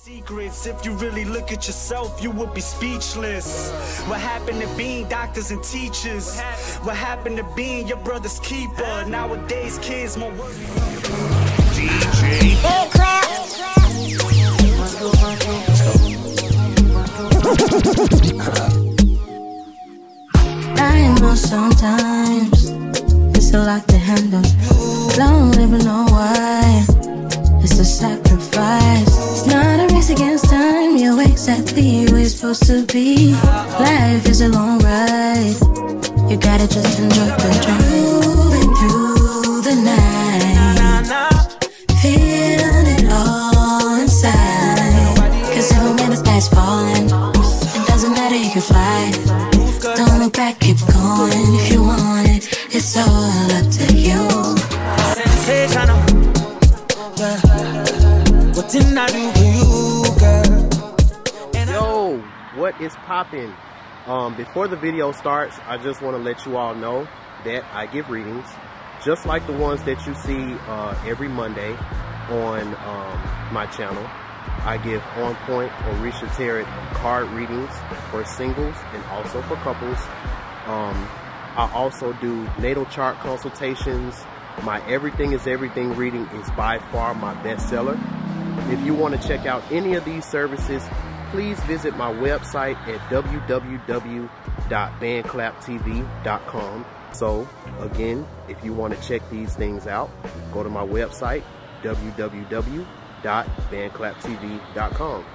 Secrets, if you really look at yourself, you would be speechless. What happened to being doctors and teachers? What happened to being your brother's keeper? Nowadays, kids more worried. DJ BandClap. I know sometimes it's a lot to handle. Don't even know why. It's a sacrifice. It's not a race against time. You're exactly where you're supposed to be. Life is a long ride. You gotta just enjoy the drive. Moving through the night, feeling it all inside. Cause even when the sky's falling, it doesn't matter, you can fly. Don't look back, keep going. If you want it, it's all up to you. What didn't I do for you, girl? Yo, what is poppin'? Before the video starts, I just want to let you all know that I give readings just like the ones that you see every Monday on my channel. I give on point Orisha Tarot card readings for singles and also for couples. I also do natal chart consultations. My Everything is Everything reading is by far my bestseller. If you want to check out any of these services, please visit my website at www.bandclaptv.com. So again, if you want to check these things out, go to my website, www.bandclaptv.com.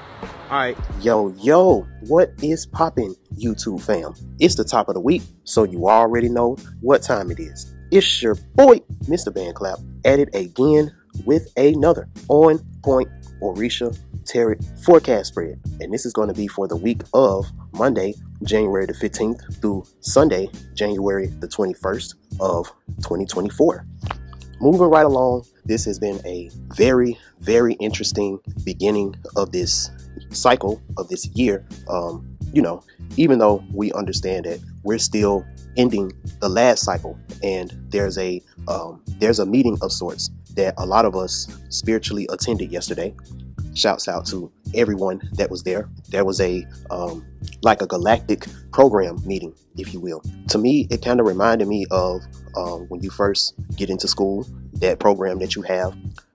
Alright, yo, what is poppin', YouTube fam? It's the top of the week, so you already know what time it is. It's your boy, Mr.BandClap, at it again with another on point Orisha Tarot forecast spread. And this is going to be for the week of Monday, January the 15th through Sunday, January the 21st of 2024. Moving right along, this has been a very, very interesting beginning of this cycle of this year. You know, even though we understand that we're still ending the last cycle, and there's a meeting of sorts that a lot of us spiritually attended yesterday. Shouts out to everyone that was there. There was a like a galactic program meeting, if you will. To me, it kind of reminded me of when you first get into school, that program that you have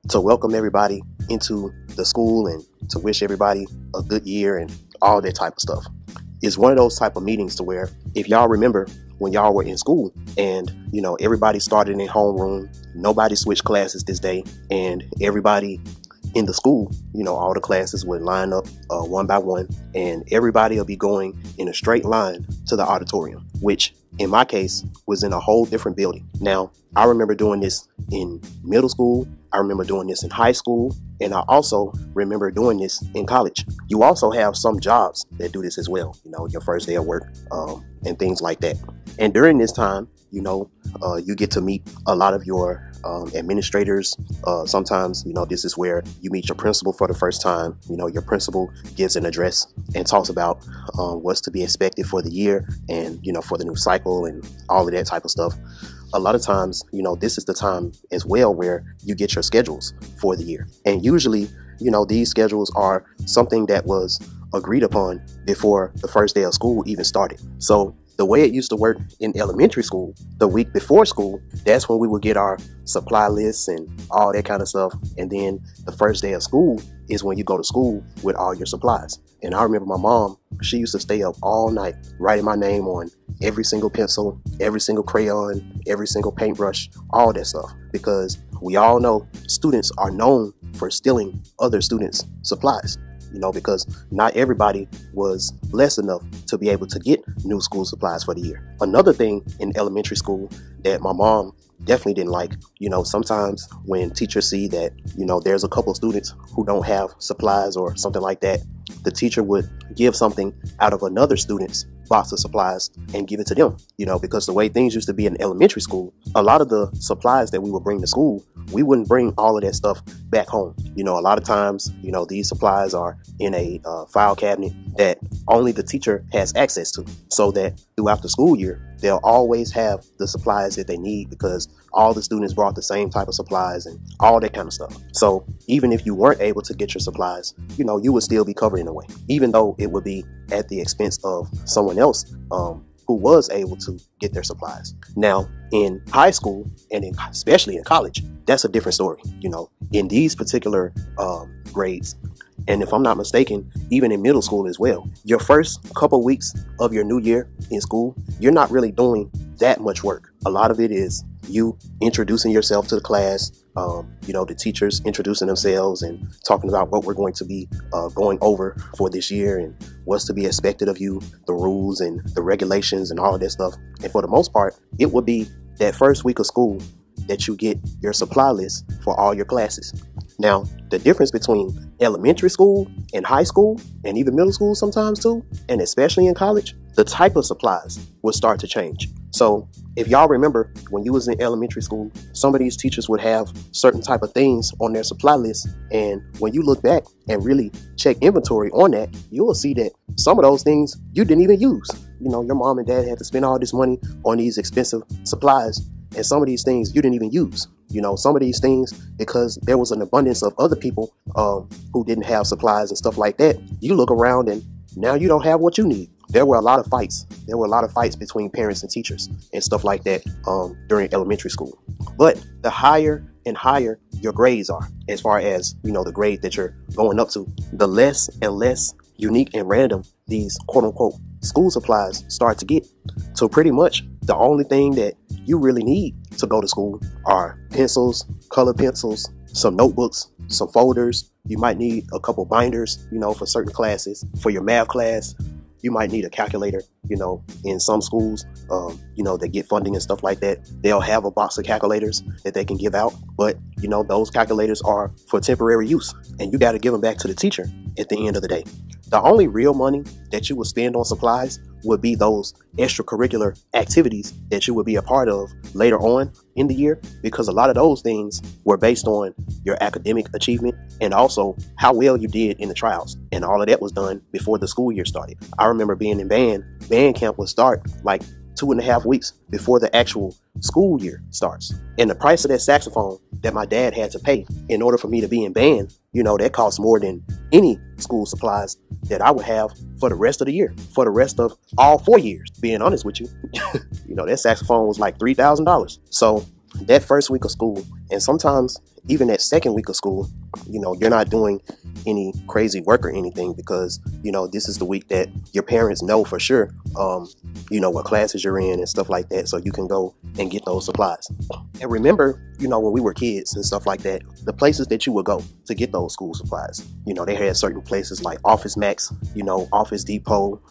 to welcome everybody into the school and to wish everybody a good year and all that type of stuff. It's one of those type of meetings to where, if y'all remember when y'all were in school and, you know, everybody started in their homeroom, nobody switched classes this day, and everybody in the school, you know, all the classes would line up one by one, and everybody will be going in a straight line to the auditorium, which in my case was in a whole different building. Now, I remember doing this in middle school. I remember doing this in high school. And I also remember doing this in college. You also have some jobs that do this as well, you know, your first day of work and things like that. And during this time, you know, you get to meet a lot of your administrators. Sometimes, you know, this is where you meet your principal for the first time. You know, your principal gives an address and talks about what's to be expected for the year and, you know, for the new cycle and all of that type of stuff. A lot of times, you know, this is the time as well where you get your schedules for the year. And usually, you know, these schedules are something that was agreed upon before the first day of school even started. So the way it used to work in elementary school, the week before school, that's when we would get our supply lists and all that kind of stuff. And then the first day of school is when you go to school with all your supplies. And I remember my mom, she used to stay up all night writing my name on every single pencil, every single crayon, every single paintbrush, all that stuff. Because we all know students are known for stealing other students' supplies. You know, because not everybody was blessed enough to be able to get new school supplies for the year. Another thing in elementary school that my mom definitely didn't like, you know, sometimes when teachers see that, you know, there's a couple of students who don't have supplies or something like that, the teacher would give something out of another student's box of supplies and give it to them, you know, because the way things used to be in elementary school, a lot of the supplies that we would bring to school, we wouldn't bring all of that stuff back home. You know, a lot of times, you know, these supplies are in a file cabinet that only the teacher has access to, so that throughout the school year, they'll always have the supplies that they need, because all the students brought the same type of supplies and all that kind of stuff. So even if you weren't able to get your supplies, you know, you would still be covered in a way, even though it would be at the expense of someone else who was able to get their supplies. Now, in high school and especially in college, that's a different story. You know, in these particular grades, and if I'm not mistaken, even in middle school as well, your first couple weeks of your new year in school, you're not really doing that much work. A lot of it is you introducing yourself to the class, you know, the teachers introducing themselves and talking about what we're going to be going over for this year and what's to be expected of you, the rules and the regulations and all of that stuff. And for the most part, it would be that first week of school that you get your supply list for all your classes. Now, the difference between elementary school and high school and even middle school sometimes too, and especially in college, the type of supplies will start to change. So if y'all remember when you was in elementary school, some of these teachers would have certain type of things on their supply list. And when you look back and really check inventory on that, you will see that some of those things you didn't even use. You know, your mom and dad had to spend all this money on these expensive supplies. And some of these things you didn't even use. You know, some of these things, because there was an abundance of other people who didn't have supplies and stuff like that. You look around and now you don't have what you need. There were a lot of fights. There were a lot of fights between parents and teachers and stuff like that during elementary school. But the higher and higher your grades are, as far as, you know, the grade that you're going up to, the less and less unique and random these quote unquote school supplies start to get. So pretty much the only thing that you really need to go to school are pencils, color pencils, some notebooks, some folders. You might need a couple binders, you know, for certain classes. For your math class, you might need a calculator. You know, in some schools, you know, they get funding and stuff like that. They'll have a box of calculators that they can give out. But, you know, those calculators are for temporary use and you got to give them back to the teacher at the end of the day. The only real money that you would spend on supplies would be those extracurricular activities that you would be a part of later on in the year, because a lot of those things were based on your academic achievement and also how well you did in the trials. And all of that was done before the school year started. I remember being in band camp would start like 2.5 weeks before the actual school year starts. And the price of that saxophone that my dad had to pay in order for me to be in band, you know, that costs more than any school supplies that I would have for the rest of the year, for the rest of all 4 years, being honest with you. You know, that saxophone was like $3,000. So that first week of school, and sometimes even that second week of school, you know, you're not doing any crazy work or anything, because, you know, this is the week that your parents know for sure, you know, what classes you're in and stuff like that. So you can go and get those supplies. And remember, you know, when we were kids and stuff like that, the places that you would go to get those school supplies, you know, they had certain places like Office Max, you know, Office Depot,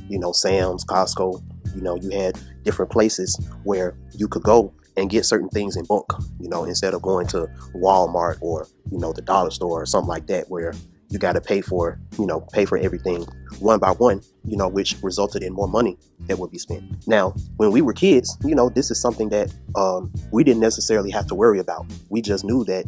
you know, Sam's, Costco. You know, you had different places where you could go and get certain things in bulk, you know, instead of going to Walmart or, you know, the dollar store or something like that, where you got to pay for, you know, pay for everything one by one, you know, which resulted in more money that would be spent. Now, when we were kids, you know, this is something that we didn't necessarily have to worry about. We just knew that,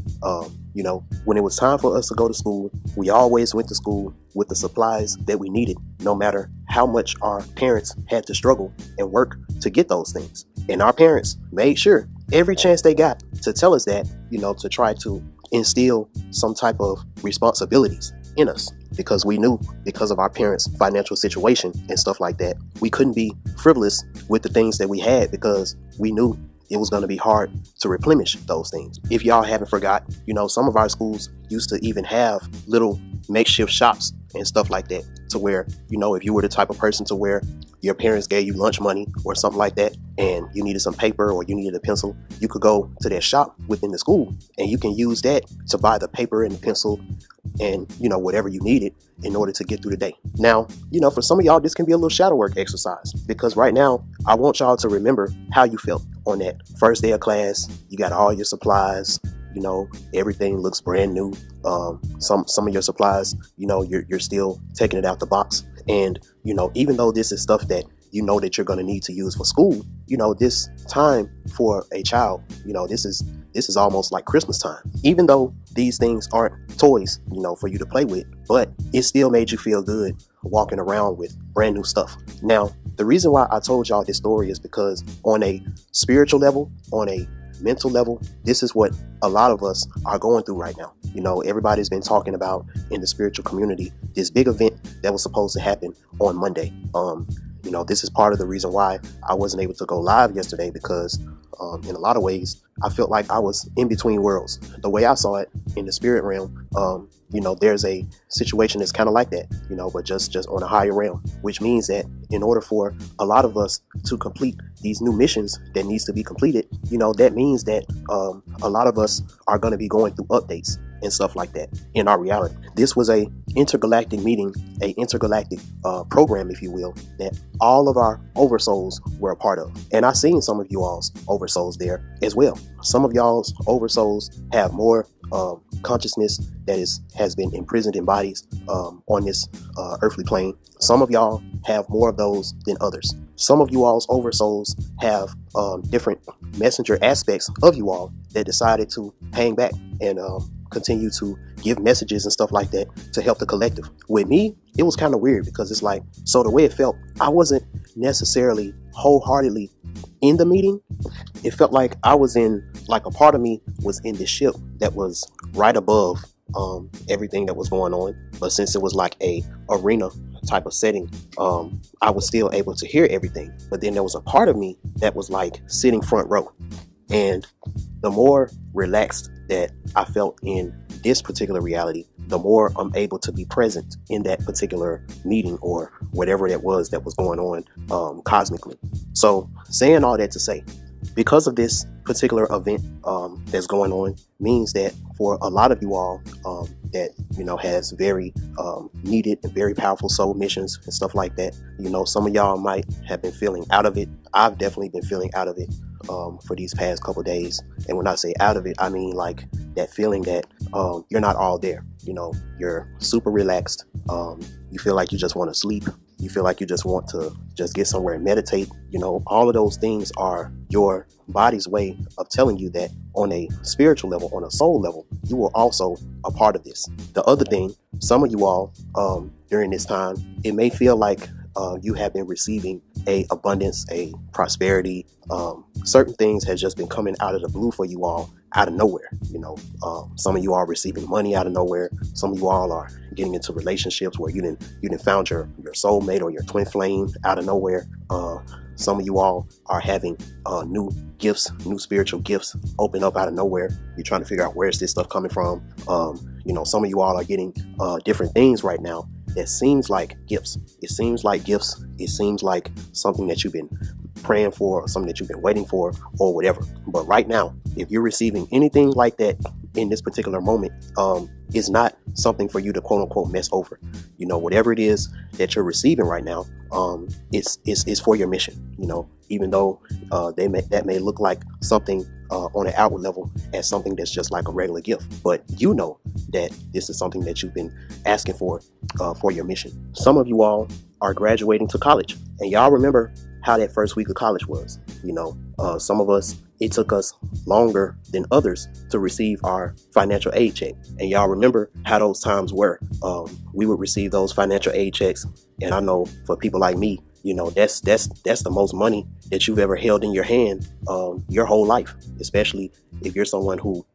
you know, when it was time for us to go to school, we always went to school with the supplies that we needed, no matter how much our parents had to struggle and work to get those things. And our parents made sure every chance they got to tell us that, you know, to try to instill some type of responsibilities in us, because we knew, because of our parents' financial situation and stuff like that, we couldn't be frivolous with the things that we had, because we knew it was going to be hard to replenish those things. If y'all haven't forgot, you know, some of our schools used to even have little makeshift shops and stuff like that, to where, you know, if you were the type of person to where your parents gave you lunch money or something like that, and you needed some paper or you needed a pencil, you could go to that shop within the school and you can use that to buy the paper and the pencil and, you know, whatever you needed in order to get through the day. Now, you know, for some of y'all, this can be a little shadow work exercise, because right now I want y'all to remember how you felt on that first day of class. You got all your supplies, you know, everything looks brand new. Some of your supplies, you know, you're still taking it out the box. And, you know, even though this is stuff that you know that you're going to need to use for school, you know, this time for a child, you know, this is almost like Christmas time. Even though these things aren't toys, you know, for you to play with, but it still made you feel good walking around with brand new stuff. Now, the reason why I told y'all this story is because on a spiritual level, on a mental level, this is what a lot of us are going through right now. You know, everybody's been talking about in the spiritual community this big event that was supposed to happen on Monday. You know, this is part of the reason why I wasn't able to go live yesterday, because in a lot of ways, I felt like I was in between worlds. The way I saw it in the spirit realm, you know, there's a situation that's kind of like that, you know, but just on a higher realm, which means that in order for a lot of us to complete these new missions that needs to be completed, you know, that means that a lot of us are going to be going through updates and stuff like that in our reality. This was a intergalactic meeting, a intergalactic program, if you will, that all of our oversouls were a part of. And I've seen some of you all's oversouls there as well. Some of y'all's oversouls have more consciousness that has been imprisoned in bodies on this earthly plane. Some of y'all have more of those than others. Some of you all's oversouls have different messenger aspects of you all that decided to hang back and continue to give messages and stuff like that to help the collective. With me, it was kind of weird, because it's like, so the way it felt, I wasn't necessarily wholeheartedly in the meeting. It felt like I was in, like a part of me was in the ship that was right above everything that was going on. But since it was like a arena type of setting, I was still able to hear everything. But then there was a part of me that was like sitting front row. And the more relaxed that I felt in this particular reality, the more I'm able to be present in that particular meeting or whatever that was going on cosmically. So saying all that to say, because of this particular event that's going on, means that for a lot of you all that, you know, has very needed and very powerful soul missions and stuff like that, you know, some of y'all might have been feeling out of it. I've definitely been feeling out of it for these past couple days. And when I say out of it, I mean like that feeling that you're not all there. You know, you're super relaxed. You feel like you just want to sleep. You feel like you just want to just get somewhere and meditate. You know, all of those things are your body's way of telling you that on a spiritual level, on a soul level, you are also a part of this. The other thing, some of you all during this time, it may feel like you have been receiving a abundance, a prosperity. Certain things has just been coming out of the blue for you all, out of nowhere. You know, some of you are receiving money out of nowhere. Some of you all are getting into relationships where you didn't found your soulmate or your twin flame out of nowhere. Some of you all are having new gifts, new spiritual gifts open up out of nowhere. You're trying to figure out where's this stuff coming from. You know, some of you all are getting different things right now that seems like gifts. It seems like gifts. It seems like something that you've been praying for, or something that you've been waiting for, or whatever. But right now, if you're receiving anything like that in this particular moment, it's not something for you to quote unquote mess over. You know, whatever it is that you're receiving right now, it's for your mission. You know, even though that may look like something on an outward level as something that's just like a regular gift, but you know that this is something that you've been asking for your mission. Some of you all are graduating to college, and y'all remember how that first week of college was. You know, some of us, it took us longer than others to receive our financial aid check. And y'all remember how those times were. We would receive those financial aid checks. And I know for people like me, you know, that's the most money that you've ever held in your hand your whole life, especially if you're someone who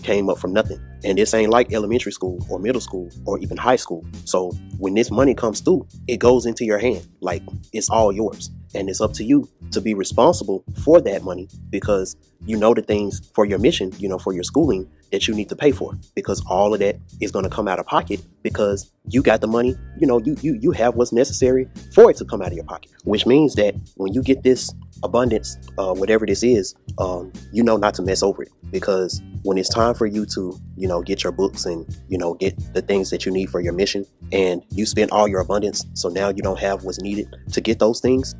came up from nothing. And this ain't like elementary school or middle school or even high school. So when this money comes through, it goes into your hand like it's all yours. And it's up to you to be responsible for that money, because you know the things for your mission, you know, for your schooling that you need to pay for, because all of that is going to come out of pocket because you got the money. You know, you have what's necessary for it to come out of your pocket, which means that when you get this abundance, whatever this is, you know not to mess over it, because when it's time for you to, you know, get your books and, you know, get the things that you need for your mission, and you spend all your abundance, so now you don't have what's needed to get those things,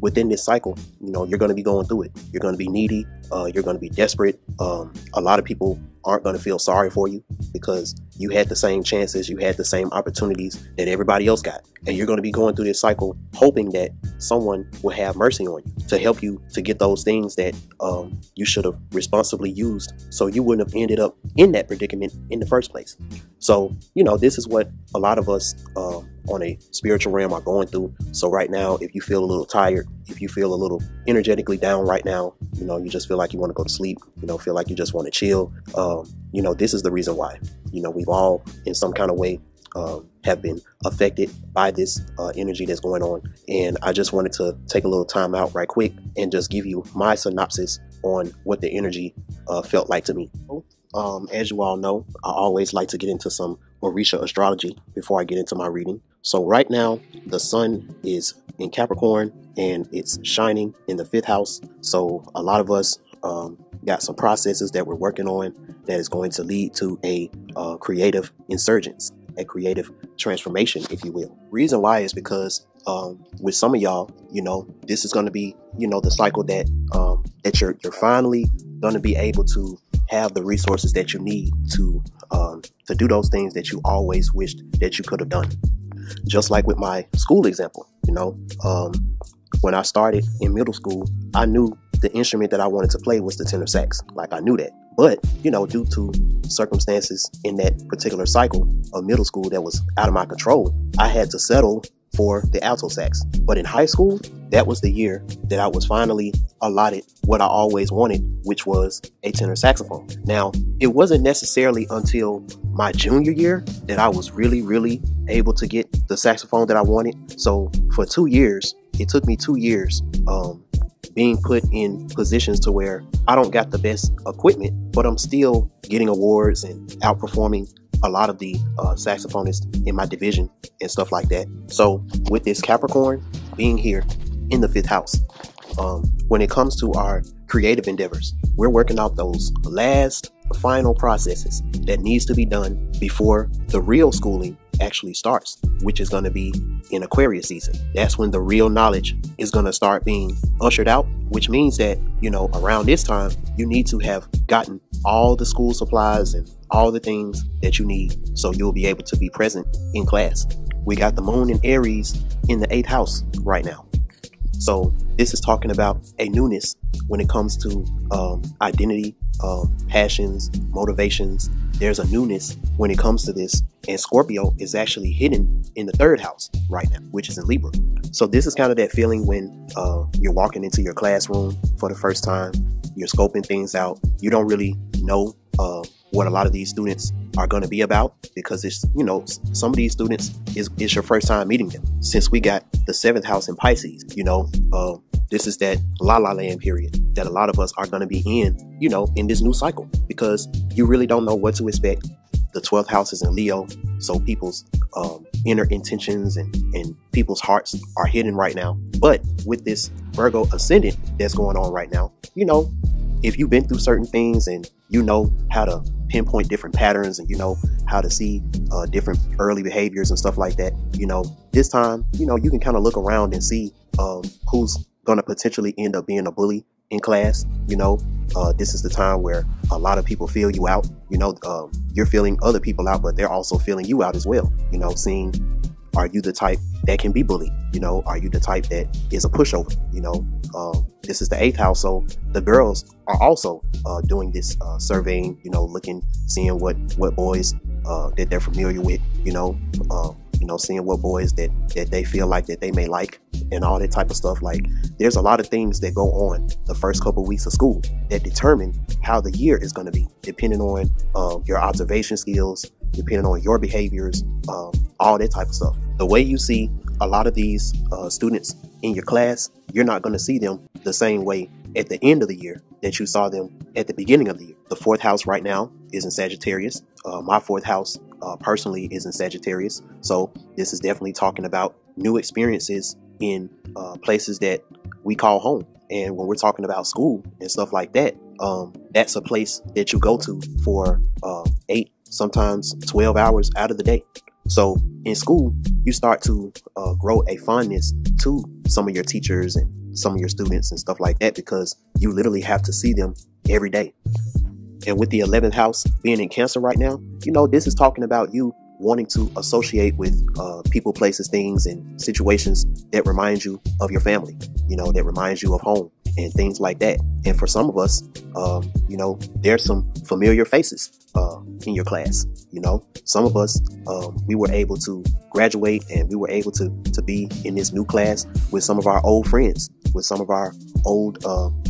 within this cycle, you know, you're going to be going through it. You're going to be needy. You're going to be desperate. A lot of people aren't going to feel sorry for you because you had the same chances, you had the same opportunities that everybody else got. And you're going to be going through this cycle hoping that someone will have mercy on you. to help you to get those things that you should have responsibly used, so you wouldn't have ended up in that predicament in the first place. So, you know, this is what a lot of us on a spiritual realm are going through. So right now, if you feel a little tired, if you feel a little energetically down right now, you know, you just feel like you want to go to sleep, you know, feel like you just want to chill, you know, this is the reason why. You know, we've all in some kind of way have been affected by this energy that's going on. And I just wanted to take a little time out right quick and just give you my synopsis on what the energy felt like to me. As you all know, I always like to get into some Orisha astrology before I get into my reading. So right now, the sun is in Capricorn and it's shining in the 5th house. So a lot of us got some processes that we're working on that is going to lead to a creative insurgence, a creative transformation, if you will. Reason why is because with some of y'all, you know, this is going to be, you know, the cycle that that you're finally going to be able to have the resources that you need to do those things that you always wished that you could have done. Just like with my school example, you know, when I started in middle school, I knew the instrument that I wanted to play was the tenor sax. Like, I knew that. But, you know, due to circumstances in that particular cycle of middle school that was out of my control, I had to settle for the alto sax. But in high school, that was the year that I was finally allotted what I always wanted, which was a tenor saxophone. Now, it wasn't necessarily until my junior year that I was really able to get the saxophone that I wanted. So for 2 years, it took me 2 years being put in positions to where I don't got the best equipment, but I'm still getting awards and outperforming a lot of the saxophonists in my division and stuff like that. So with this Capricorn being here in the 5th house, when it comes to our creative endeavors, we're working out those last final processes that needs to be done before the real schooling actually starts, which is going to be in Aquarius season. That's when the real knowledge is going to start being ushered out, which means that, you know, around this time, you need to have gotten all the school supplies and all the things that you need so you'll be able to be present in class. We got the moon in Aries in the 8th house right now. So this is talking about a newness when it comes to identity, passions, motivations. There's a newness when it comes to this. And Scorpio is actually hidden in the 3rd house right now, which is in Libra. So this is kind of that feeling when you're walking into your classroom for the first time, you're scoping things out. You don't really know what a lot of these students are going to be about, because it's, you know, some of these students is your first time meeting them. Since we got the 7th house in Pisces, you know, this is that la la land period that a lot of us are going to be in, you know, in this new cycle, because you really don't know what to expect. The 12th house is in Leo, so people's inner intentions and people's hearts are hidden right now. But with this Virgo ascendant that's going on right now, you know, if you've been through certain things and you know how to pinpoint different patterns and you know how to see different early behaviors and stuff like that, you know, this time, you know, you can kind of look around and see who's going to potentially end up being a bully in class. You know, this is the time where a lot of people feel you out. You know, you're feeling other people out, but they're also feeling you out as well. You know, seeing, are you the type that can be bullied? You know, are you the type that is a pushover? You know, this is the 8th house, so the girls are also doing this surveying. You know, looking, seeing what boys that they're familiar with. You know, seeing what boys that they feel like that they may like, and all that type of stuff. Like, there's a lot of things that go on the first couple of weeks of school that determine how the year is going to be, depending on your observation skills, depending on your behaviors, all that type of stuff. The way you see a lot of these students in your class, you're not going to see them the same way at the end of the year that you saw them at the beginning of the year. The 4th house right now is in Sagittarius. My 4th house personally is in Sagittarius. So this is definitely talking about new experiences in places that we call home. And when we're talking about school and stuff like that, that's a place that you go to for 8, sometimes 12 hours out of the day. So in school, you start to grow a fondness to some of your teachers and some of your students and stuff like that, because you literally have to see them every day. And with the 11th house being in Cancer right now, you know, this is talking about you wanting to associate with people, places, things, and situations that remind you of your family, you know, that reminds you of home and things like that. And for some of us, you know, there's some familiar faces in your class. You know, some of us, we were able to graduate and we were able to be in this new class with some of our old friends, with some of our old,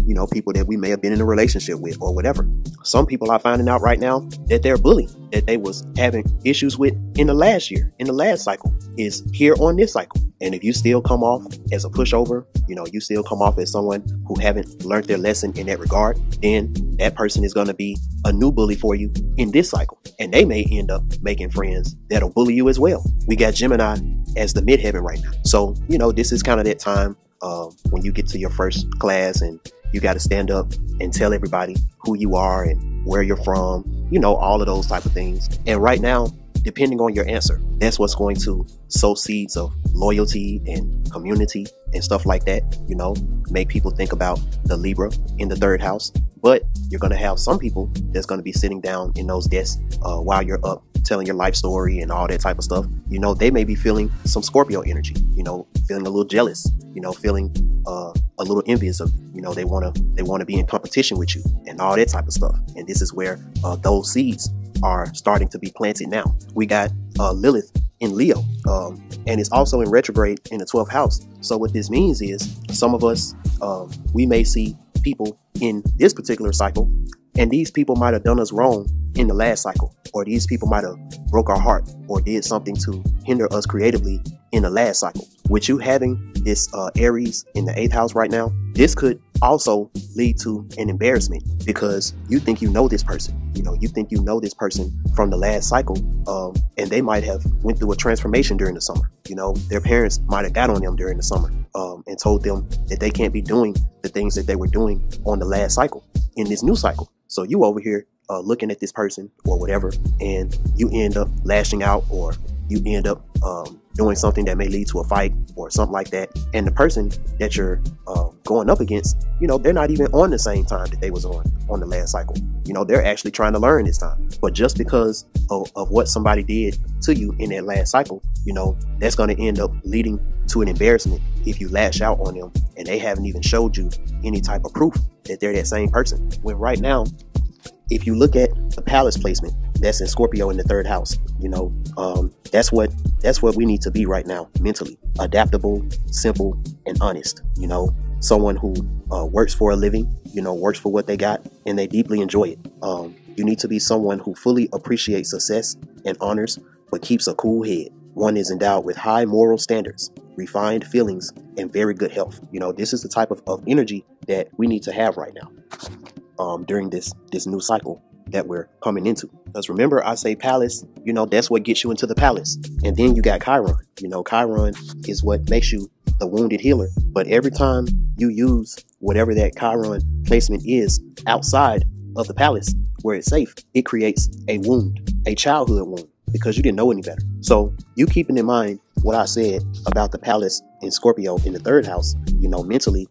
you know, people that we may have been in a relationship with or whatever. Some people are finding out right now that they're bullied, that they was having issues with in the last year, in the last cycle, is here on this cycle. And if you still come off as a pushover, you know, you still come off as someone who haven't learned their lesson in that regard, then that person is going to be a new bully for you in this cycle. And they may end up making friends that'll bully you as well. We got Gemini as the midheaven right now. So, you know, this is kind of that time when you get to your first class and you got to stand up and tell everybody who you are and where you're from, you know, all of those type of things. And right now, depending on your answer, that's what's going to sow seeds of loyalty and community and stuff like that, you know, make people think about the Libra in the third house. But you're going to have some people that's going to be sitting down in those desks while you're up telling your life story and all that type of stuff. You know, they may be feeling some Scorpio energy, you know, feeling a little jealous, you know, feeling a little envious of, you know, they want to be in competition with you and all that type of stuff. And this is where those seeds are starting to be planted now. We got Lilith in Leo, and it's also in retrograde in the 12th house. So what this means is some of us, we may see people in this particular cycle, and these people might have done us wrong in the last cycle, or these people might have broke our heart or did something to hinder us creatively in the last cycle. With you having this Aries in the 8th house right now, this could also lead to an embarrassment because you think you know this person. You know, you think you know this person from the last cycle, and they might have went through a transformation during the summer. You know, their parents might have got on them during the summer and told them that they can't be doing the things that they were doing on the last cycle in this new cycle. So you over here looking at this person or whatever, and you end up lashing out, or you end up doing something that may lead to a fight or something like that. And the person that you're going up against, you know, they're not even on the same time that they was on the last cycle. You know, they're actually trying to learn this time. But just because of what somebody did to you in that last cycle, you know, that's going to end up leading to an embarrassment if you lash out on them and they haven't even showed you any type of proof that they're that same person. When right now, if you look at the Palace placement that's in Scorpio in the 3rd house, you know, that's what we need to be right now mentally. Adaptable, simple, and honest. You know, someone who works for a living, you know, works for what they got and they deeply enjoy it. You need to be someone who fully appreciates success and honors, but keeps a cool head. One is endowed with high moral standards, refined feelings, and very good health. You know, this is the type of energy that we need to have right now. During this new cycle that we're coming into. Because remember, I say Palace, you know, that's what gets you into the palace. And then you got Chiron. You know, Chiron is what makes you the wounded healer. But every time you use whatever that Chiron placement is outside of the palace where it's safe, it creates a wound, a childhood wound, because you didn't know any better. So you keeping in mind what I said about the Palace in Scorpio in the 3rd house, you know, mentally,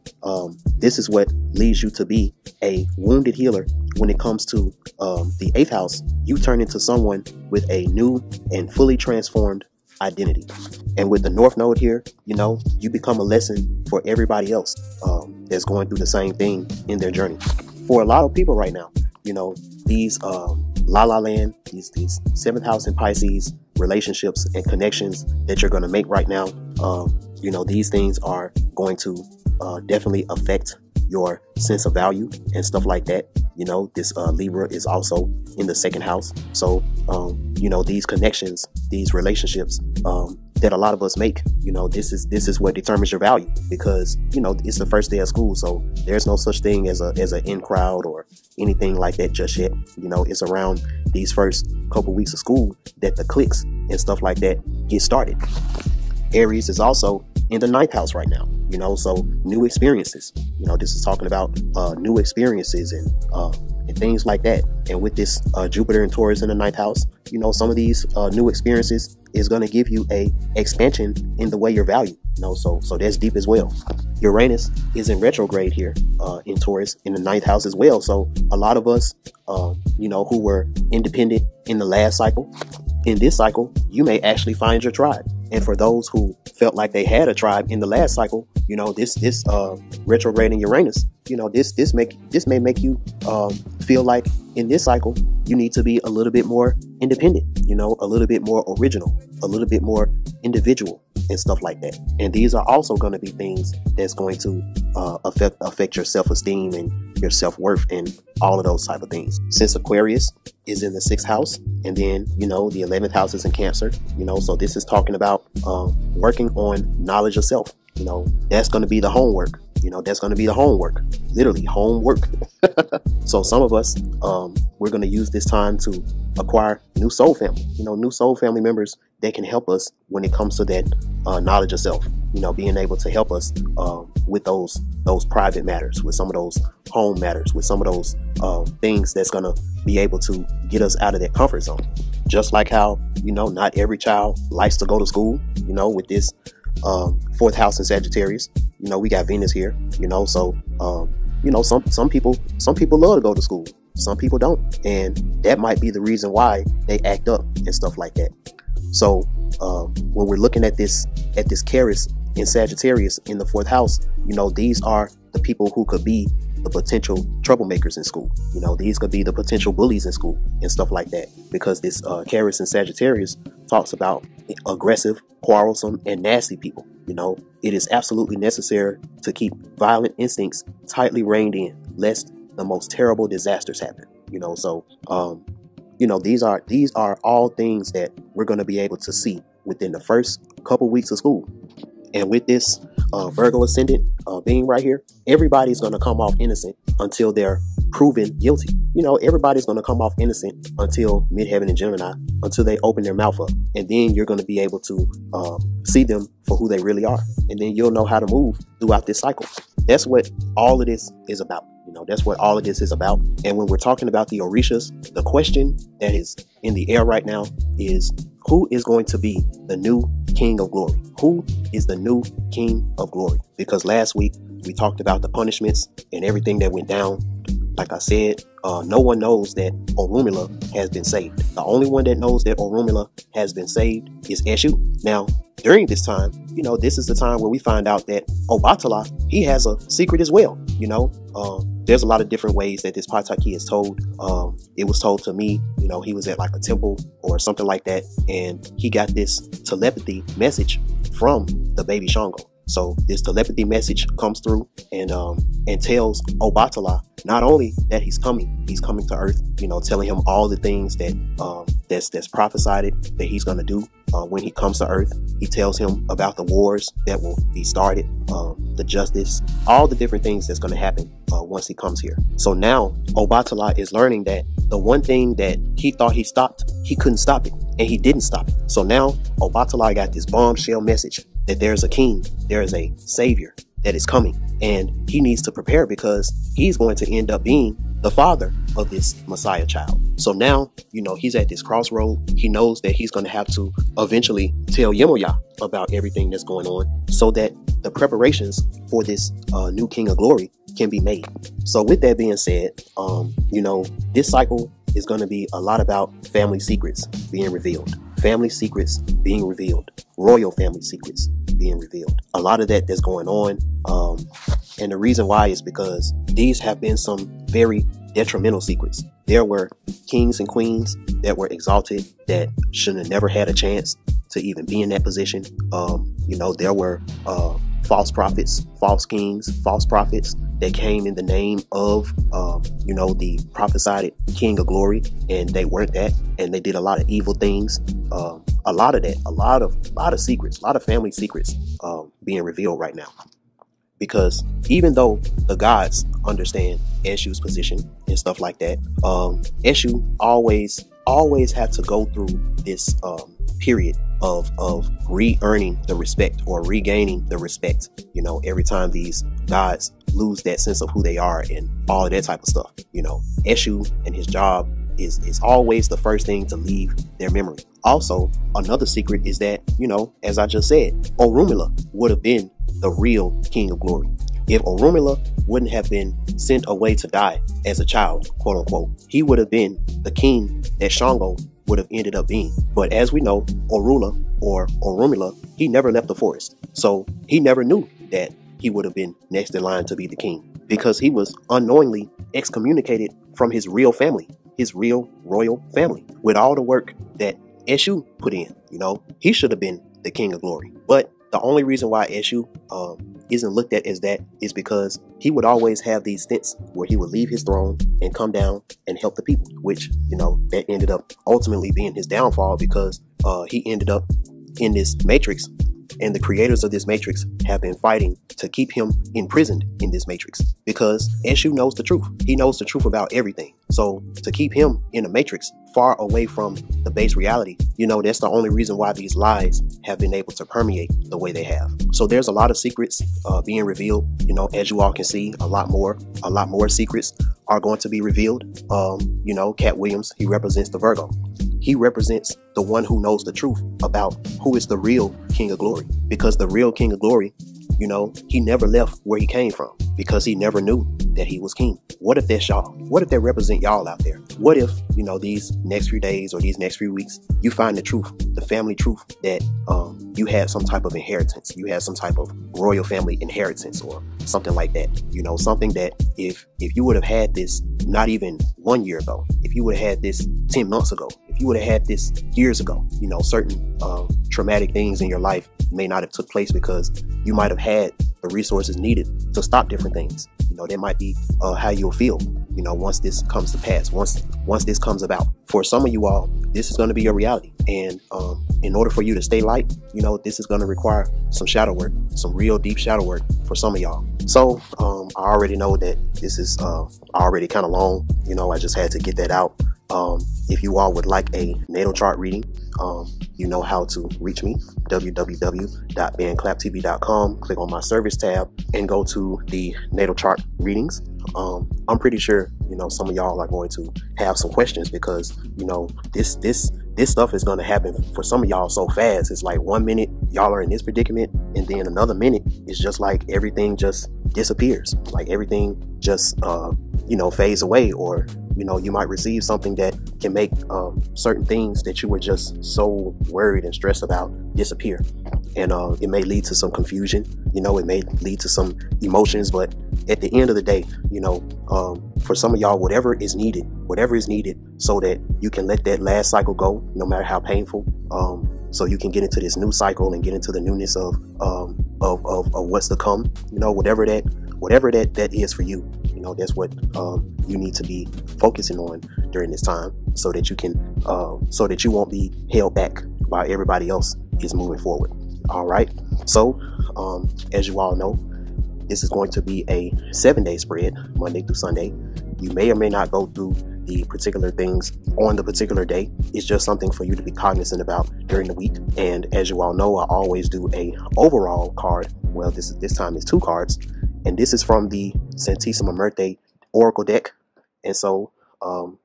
this is what leads you to be a wounded healer. When it comes to the 8th house, you turn into someone with a new and fully transformed identity. And with the North Node here, you know, you become a lesson for everybody else that's going through the same thing in their journey. For a lot of people right now, you know, these La La Land, these 7th house in Pisces relationships and connections that you're going to make right now, you know, these things are going to definitely affect your sense of value and stuff like that. You know, this Libra is also in the 2nd house. So, you know, these connections, these relationships that a lot of us make, you know, this is what determines your value, because, you know, it's the first day of school. So there's no such thing as an in crowd or anything like that just yet. You know, it's around these first couple weeks of school that the cliques and stuff like that get started. Aries is also in the 9th house right now, you know, so new experiences, you know, this is talking about new experiences and things like that. And with this Jupiter and Taurus in the 9th house, you know, some of these new experiences is going to give you a expansion in the way you're valued, you know, so that's deep as well. Uranus is in retrograde here in Taurus in the 9th house as well. So a lot of us, you know, who were independent in the last cycle, in this cycle, you may actually find your tribe. And for those who felt like they had a tribe in the last cycle, you know, this retrograde in Uranus, you know, this may make you feel like in this cycle you need to be a little bit more independent, you know, a little bit more original, a little bit more individual and stuff like that. And these are also going to be things that's going to affect your self-esteem and your self-worth and all of those type of things. Since Aquarius is in the 6th house, and then, you know, the 11th house is in Cancer, you know, so this is talking about working on knowledge of self. You know, that's going to be the homework. You know, that's going to be the homework, literally homework. So some of us, we're going to use this time to acquire new soul family, you know, new soul family members that can help us when it comes to that knowledge of self, you know, being able to help us with those private matters, with some of those home matters, with some of those things that's going to be able to get us out of that comfort zone. Just like how, you know, not every child likes to go to school, you know, with this 4th house in Sagittarius, you know, we got Venus here, you know, so you know, some people love to go to school, some people don't, and that might be the reason why they act up and stuff like that. So when we're looking at this Caris in Sagittarius in the 4th house, you know, these are the people who could be the potential troublemakers in school. You know, these could be the potential bullies in school and stuff like that, because this Caris in Sagittarius talks about aggressive, quarrelsome, and nasty people. You know, it is absolutely necessary to keep violent instincts tightly reined in, lest the most terrible disasters happen. You know, so you know, these are all things that we're going to be able to see within the first couple weeks of school. And with this Virgo ascendant being right here, everybody's going to come off innocent until they're proven guilty. You know, everybody's going to come off innocent until midheaven and Gemini, until they open their mouth up. And then you're going to be able to see them for who they really are. And then you'll know how to move throughout this cycle. That's what all of this is about. You know, that's what all of this is about. And when we're talking about the Orishas, the question that is in the air right now is, who is going to be the new King of Glory? Who is the new King of Glory? Because last week we talked about the punishments and everything that went down. Like I said, no one knows that Orunmila has been saved. The only one that knows that Orunmila has been saved is Eshu. Now, during this time, you know, this is the time where we find out that Obatala, he has a secret as well. You know, there's a lot of different ways that this Pataki is told. It was told to me, you know, he was at like a temple or something like that, and he got this telepathy message from the baby Shango. So this telepathy message comes through and tells Obatala not only that he's coming to Earth, you know, telling him all the things that that's prophesied that he's going to do when he comes to Earth. He tells him about the wars that will be started, the justice, all the different things that's going to happen once he comes here. So now Obatala is learning that the one thing that he thought he stopped, he couldn't stop it, and he didn't stop it. So now Obatala got this bombshell message that there's a king, there is a savior that is coming, and he needs to prepare because he's going to end up being the father of this Messiah child. So now, you know, he's at this crossroad. He knows that he's going to have to eventually tell Yemoya about everything that's going on so that the preparations for this new King of Glory can be made. So with that being said, you know, this cycle is going to be a lot about family secrets being revealed. Family secrets being revealed. Royal family secrets being revealed. A lot of that's going on. And the reason why is because these have been some very detrimental secrets. There were kings and queens that were exalted that should have never had a chance to even be in that position. You know, there were false prophets, false kings, false prophets that came in the name of, you know, the prophesied King of Glory, and they weren't that, and they did a lot of evil things. A lot of that, a lot of secrets, a lot of family secrets being revealed right now. Because even though the gods understand Eshu's position and stuff like that, Eshu always have to go through this period of re-earning the respect or regaining the respect. You know, every time these gods lose that sense of who they are and all of that type of stuff. You know, Eshu and his job is always the first thing to leave their memory. Also, another secret is that, you know, as I just said, Orunmila would have been the real King of Glory. If Orunmila wouldn't have been sent away to die as a child, quote unquote, he would have been the king that Shango would have ended up being. But as we know, Orula or Orunmila, he never left the forest. So he never knew that he would have been next in line to be the king, because he was unknowingly excommunicated from his real family, his real royal family. With all the work that Eshu put in, he should have been the king of glory. But the only reason why Eshu isn't looked at as that is because he would always have these stints where he would leave his throne and come down and help the people, which, that ended up ultimately being his downfall, because he ended up in this matrix, and the creators of this matrix have been fighting to keep him imprisoned in this matrix, because Eshu knows the truth. He knows the truth about everything. So to keep him in a matrix far away from the base reality, that's the only reason why these lies have been able to permeate the way they have. So there's a lot of secrets being revealed. As you all can see, a lot more secrets are going to be revealed. Cat Williams, he represents the Virgo. He represents the one who knows the truth about who is the real King of Glory, because the real King of Glory, he never left where he came from, because he never knew that he was king. What if that's y'all? What if they represent y'all out there? What if, these next few days or these next few weeks, you find the truth, the family truth, that you had some type of inheritance, you had some type of royal family inheritance or something like that. Something that if you would have had this not even 1 year ago, if you would have had this 10 months ago, if you would have had this years ago, certain traumatic things in your life may not have took place, because you might have had the resources needed to stop different things. That might be how you'll feel, once this comes to pass, once this comes about. For some of you all, this is going to be your reality. And in order for you to stay light, this is going to require some shadow work, some real deep shadow work for some of y'all. So I already know that this is already kind of long. I just had to get that out. If you all would like a natal chart reading, you know how to reach me, www.bandclaptv.com. Click on my service tab and go to the natal chart readings. I'm pretty sure, some of y'all are going to have some questions, because, this stuff is going to happen for some of y'all so fast. It's like 1 minute y'all are in this predicament, and then another minute it's just like everything just disappears, like everything just fades away, or you might receive something that can make certain things that you were just so worried and stressed about disappear. And it may lead to some confusion, it may lead to some emotions, but at the end of the day, for some of y'all, whatever is needed so that you can let that last cycle go, no matter how painful, so you can get into this new cycle and get into the newness of what's to come, whatever that is for you, that's what you need to be focusing on during this time, so that you can so that you won't be held back while everybody else is moving forward. All right, so as you all know, this is going to be a 7-day spread, Monday through Sunday. You may or may not go through the particular things on the particular day. It's just something for you to be cognizant about during the week. And as you all know, I always do a overall card. Well, this time is 2 cards, and this is from the Santissima Muerte Oracle deck. And so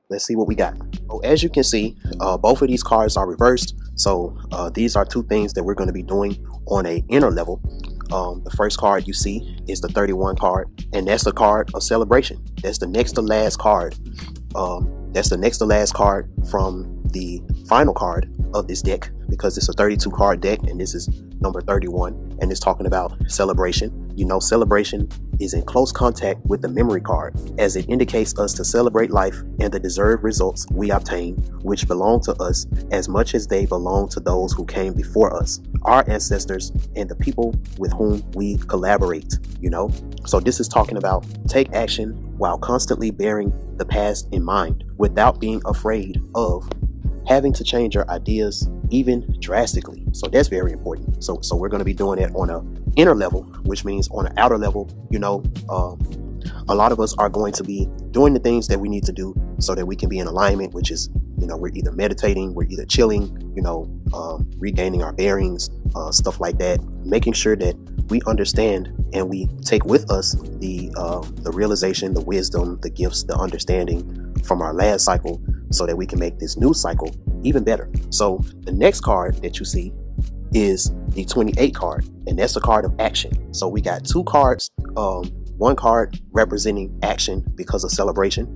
let's see what we got. So as you can see, both of these cards are reversed. So these are 2 things that we're going to be doing on an inner level. The first card you see is the 31 card, and that's the card of celebration. That's the next to last card. That's the next to last card from the final card of this deck, because it's a 32 card deck, and this is number 31, and it's talking about celebration. Celebration is in close contact with the memory card, as it indicates us to celebrate life and the deserved results we obtain, which belong to us as much as they belong to those who came before us, our ancestors, and the people with whom we collaborate. So this is talking about take action while constantly bearing the past in mind, without being afraid of having to change your ideas, even drastically. So that's very important. So we're going to be doing that on an inner level, which means on an outer level, a lot of us are going to be doing the things that we need to do so that we can be in alignment, which is, we're either meditating, we're either chilling, regaining our bearings, stuff like that, making sure that we understand and we take with us the realization, the wisdom, the gifts, the understanding from our last cycle, so that we can make this new cycle even better. So the next card that you see is the 28 card, and that's the card of action. So we got 2 cards, 1 card representing action because of celebration,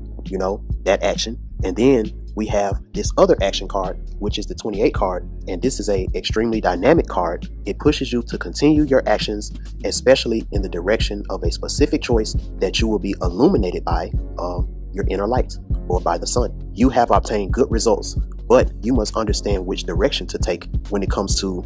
that action, and then we have this other action card, which is the 28 card, and this is a extremely dynamic card. It pushes you to continue your actions, especially in the direction of a specific choice that you will be illuminated by your inner light or by the sun. You have obtained good results, but you must understand which direction to take when it comes to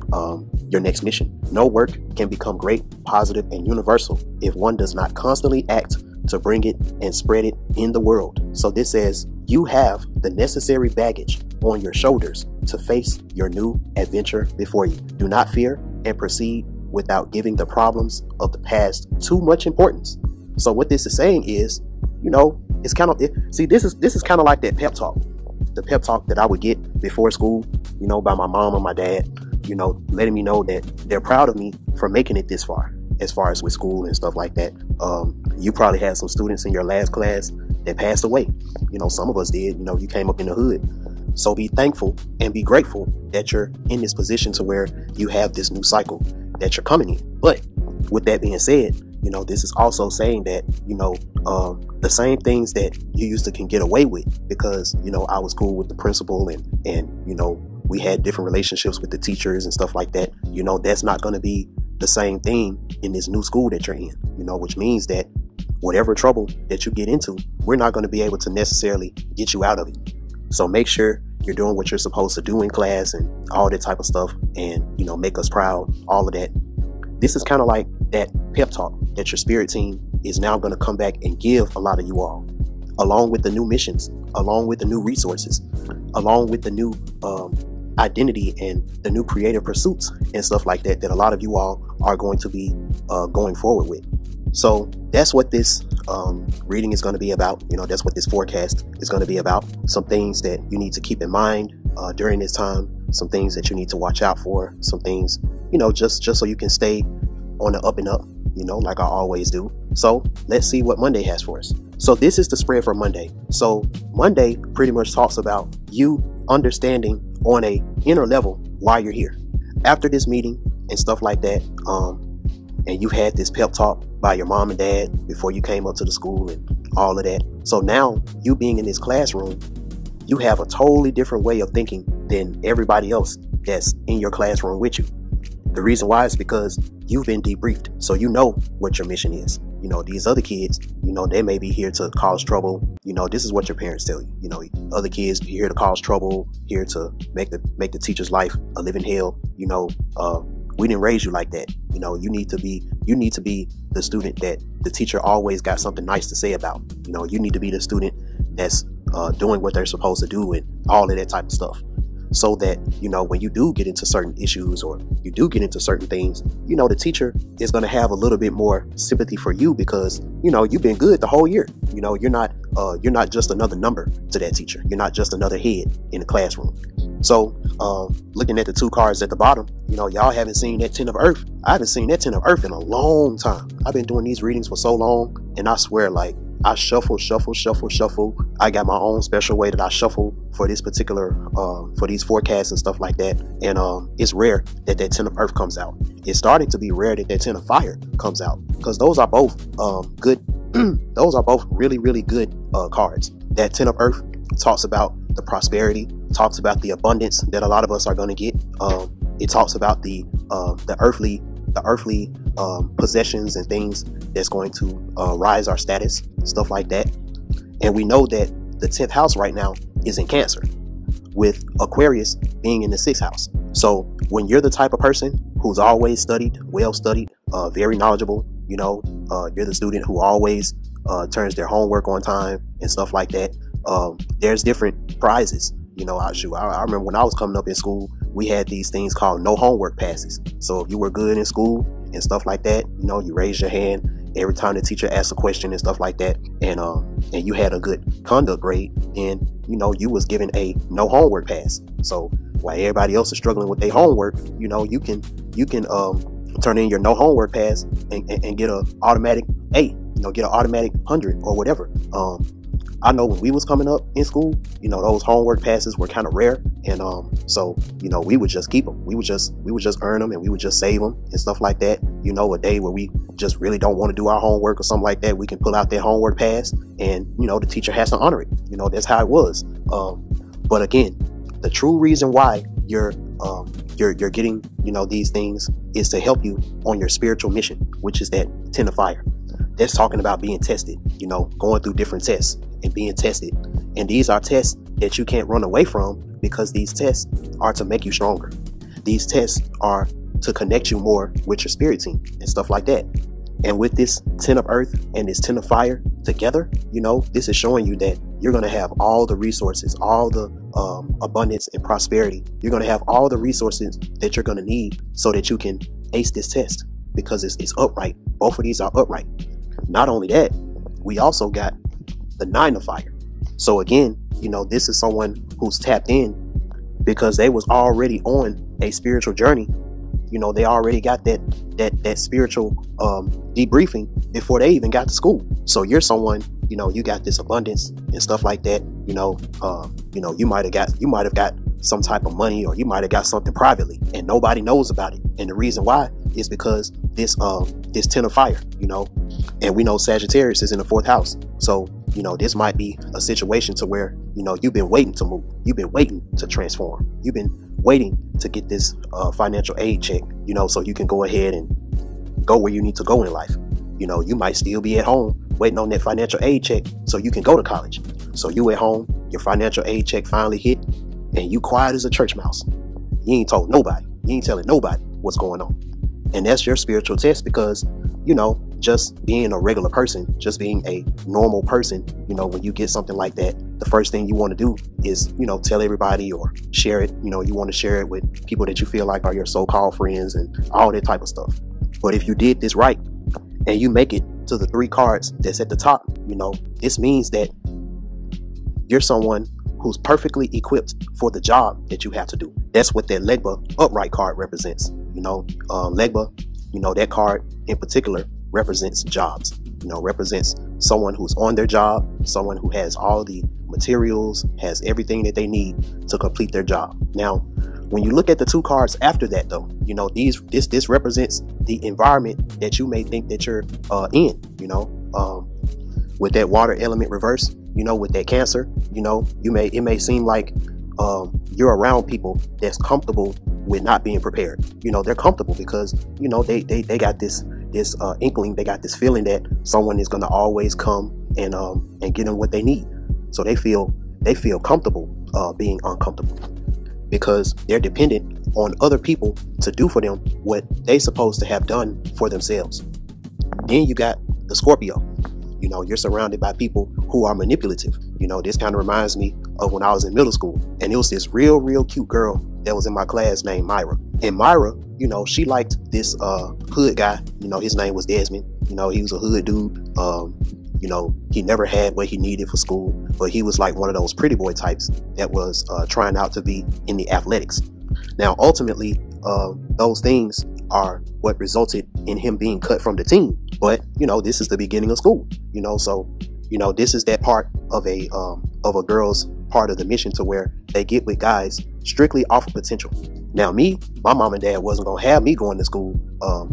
your next mission. No work can become great, positive, and universal if one does not constantly act to bring it and spread it in the world. So this says you have the necessary baggage on your shoulders to face your new adventure before you. Do not fear and proceed without giving the problems of the past too much importance. So what this is saying is, you know, it's kind of, this is kind of like that pep talk. The pep talk that I would get before school, you know, by my mom or my dad, you know, letting me know that they're proud of me for making it this far, as far as with school and stuff like that. You probably had some students in your last class that passed away. You know, some of us did. You know, you came up in the hood. So be thankful and be grateful that you're in this position to where you have this new cycle that you're coming in. But with that being said, you know, this is also saying that, you know, the same things that you used to can get away with, because, you know, I was cool with the principal and, you know, we had different relationships with the teachers and stuff like that. You know, that's not going to be the same thing in this new school that you're in, you know, which means that whatever trouble that you get into, we're not going to be able to necessarily get you out of it. So make sure you're doing what you're supposed to do in class and all that type of stuff, and, you know, make us proud, all of that. This is kind of like that pep talk that your spirit team is now going to come back and give a lot of you all, along with the new missions, along with the new resources, along with the new identity and the new creative pursuits and stuff like that, that a lot of you all are going to be going forward with. So that's what this reading is going to be about. You know, that's what this forecast is going to be about. Some things that you need to keep in mind during this time, some things that you need to watch out for, some things, you know, just so you can stay on the up and up, you know, like I always do. So let's see what Monday has for us. So this is the spread for Monday. So Monday pretty much talks about you understanding on a inner level why you're here. After this meeting and stuff like that, and you've had this pep talk by your mom and dad before you came up to the school and all of that. So now you being in this classroom, you have a totally different way of thinking than everybody else that's in your classroom with you. The reason why is because you've been debriefed. So you know what your mission is. You know, these other kids, you know, they may be here to cause trouble. You know, this is what your parents tell you. You know, other kids here to cause trouble, here to make the teacher's life a living hell. You know, we didn't raise you like that. You know, you need to be the student that the teacher always got something nice to say about. You know, you need to be the student that's doing what they're supposed to do and all of that type of stuff. So that, you know, when you do get into certain issues or you do get into certain things, you know, the teacher is going to have a little bit more sympathy for you because, you know, you've been good the whole year. You know, you're not just another number to that teacher. You're not just another head in the classroom. So looking at the two cards at the bottom, you know, y'all haven't seen that 10 of Earth. I haven't seen that 10 of Earth in a long time. I've been doing these readings for so long, and I swear, like, I shuffle. I got my own special way that I shuffle for this particular, for these forecasts and stuff like that. And it's rare that 10 of Earth comes out. It's starting to be rare that 10 of Fire comes out, because those are both good. Those are both really, really good cards. That 10 of Earth talks about the prosperity, talks about the abundance that a lot of us are going to get. It talks about the earthly possessions and things that's going to rise our status, stuff like that. And we know that the 10th house right now is in Cancer, with Aquarius being in the 6th house. So when you're the type of person who's always studied, well studied, very knowledgeable, you know, you're the student who always turns their homework on time and stuff like that. There's different prizes. You know, I remember when I was coming up in school, we had these things called no homework passes. So if you were good in school and stuff like that, you know, you raised your hand every time the teacher asked a question and stuff like that, and you had a good conduct grade, then, you know, you was given a no homework pass. So while everybody else is struggling with their homework, you know, you can turn in your no homework pass and get a automatic A, you know, get an automatic 100 or whatever. I know when we was coming up in school, you know, those homework passes were kind of rare, and so, you know, we would just keep them. We would just earn them, and we would just save them and stuff like that. You know, a day where we just really don't want to do our homework or something like that, we can pull out that homework pass, and, you know, the teacher has to honor it. You know, that's how it was. But again, the true reason why you're getting, you know, these things is to help you on your spiritual mission, which is that 10 of fire. That's talking about being tested, you know, going through different tests and being tested. And these are tests that you can't run away from, because these tests are to make you stronger. These tests are to connect you more with your spirit team and stuff like that. And with this 10 of earth and this 10 of fire together, you know, this is showing you that you're going to have all the resources, all the abundance and prosperity. You're going to have all the resources that you're going to need so that you can ace this test, because it's upright. Both of these are upright. Not only that, we also got the 9 of fire. So again, you know, this is someone who's tapped in because they was already on a spiritual journey. You know, they already got that spiritual debriefing before they even got to school. So you're someone, you know, you got this abundance and stuff like that. You know, you might have got some type of money, or you might have got something privately and nobody knows about it. And the reason why is because this 10 of fire, you know, and we know Sagittarius is in the 4th house. So, you know, this might be a situation to where, you know, you've been waiting to move. You've been waiting to transform. You've been waiting to get this financial aid check, you know, so you can go ahead and go where you need to go in life. You know, you might still be at home waiting on that financial aid check so you can go to college. So you at home, your financial aid check finally hit, and you quiet as a church mouse. You ain't told nobody. You ain't telling nobody what's going on. And that's your spiritual test, because, you know, just being a regular person, just being a normal person, you know, when you get something like that, the first thing you want to do is, you know, tell everybody or share it. You know, you want to share it with people that you feel like are your so-called friends and all that type of stuff. But if you did this right and you make it to the 3 cards that's at the top, you know, this means that you're someone who's perfectly equipped for the job that you have to do. That's what that Legba upright card represents. You know, Legba, you know, that card in particular represents jobs, you know, represents someone who's on their job, someone who has all the materials, has everything that they need to complete their job. Now, when you look at the 2 cards after that, though, you know, this represents the environment that you may think that you're in, you know, with that water element reverse, you know, with that Cancer, you know, it may seem like you're around people that's comfortable with not being prepared. You know, they're comfortable because, you know, they got this inkling, they got this feeling that someone is going to always come and get them what they need. So they feel comfortable being uncomfortable, because they're dependent on other people to do for them what they supposed to have done for themselves. Then you got the Scorpio. You know, you're surrounded by people who are manipulative. You know, this kind of reminds me of when I was in middle school, and it was this real cute girl that was in my class named Myra. And Myra, you know, she liked this hood guy. You know, his name was Desmond. You know, he was a hood dude. You know, he never had what he needed for school, but he was like one of those pretty boy types that was trying out to be in the athletics. Now, ultimately, those things are what resulted in him being cut from the team. But, you know, this is the beginning of school, you know, so, you know, this is that part of a girl's part of the mission, to where they get with guys strictly off of potential. Now, my mom and dad wasn't going to have me going to school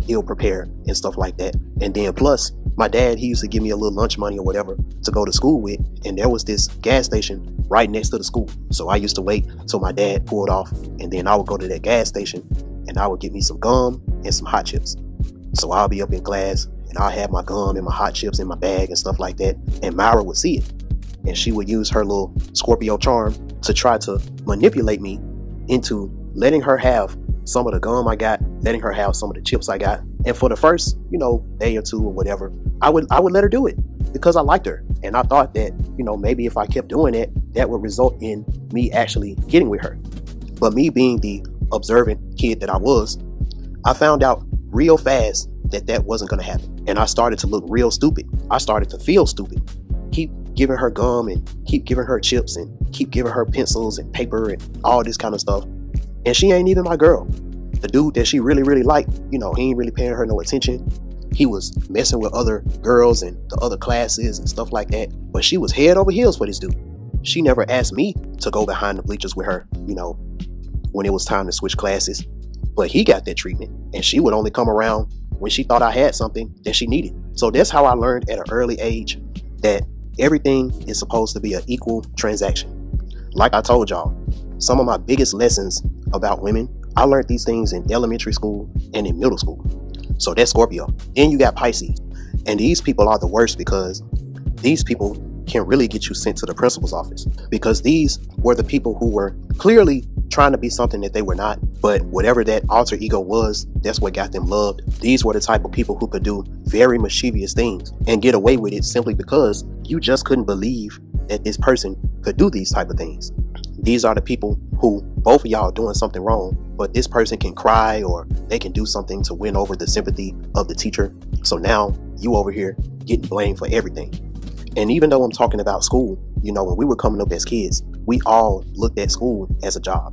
ill prepared and stuff like that. And then plus, my dad, he used to give me a little lunch money or whatever to go to school with. And there was this gas station right next to the school. So I used to wait till my dad pulled off, and then I would go to that gas station and I would get me some gum and some hot chips. So I'll be up in class and I'll have my gum and my hot chips in my bag and stuff like that. And Myra would see it, and she would use her little Scorpio charm to try to manipulate me into letting her have some of the gum I got, letting her have some of the chips I got. And for the first, you know, day or two or whatever, I would let her do it because I liked her. And I thought that, you know, maybe if I kept doing it, that would result in me actually getting with her. But me being the observant kid that I was, I found out real fast that that wasn't going to happen. And I started to look real stupid. I started to feel stupid. Keep giving her gum and keep giving her chips and keep giving her pencils and paper and all this kind of stuff. And she ain't even my girl. The dude that she really liked, you know, he ain't really paying her no attention. He was messing with other girls and the other classes and stuff like that. But she was head over heels for this dude. She never asked me to go behind the bleachers with her, you know, when it was time to switch classes. But he got that treatment, and she would only come around when she thought I had something that she needed. So that's how I learned at an early age that everything is supposed to be an equal transaction. Like I told y'all, some of my biggest lessons about women, I learned these things in elementary school and in middle school. So that's Scorpio. Then you got Pisces. And these people are the worst because these people can really get you sent to the principal's office, because these were the people who were clearly trying to be something that they were not, but whatever that alter ego was, that's what got them loved. These were the type of people who could do very mischievous things and get away with it simply because you just couldn't believe that this person could do these type of things. These are the people who both of y'all are doing something wrong, but this person can cry or they can do something to win over the sympathy of the teacher. So now you over here getting blamed for everything. And even though I'm talking about school, you know, when we were coming up as kids, we all looked at school as a job,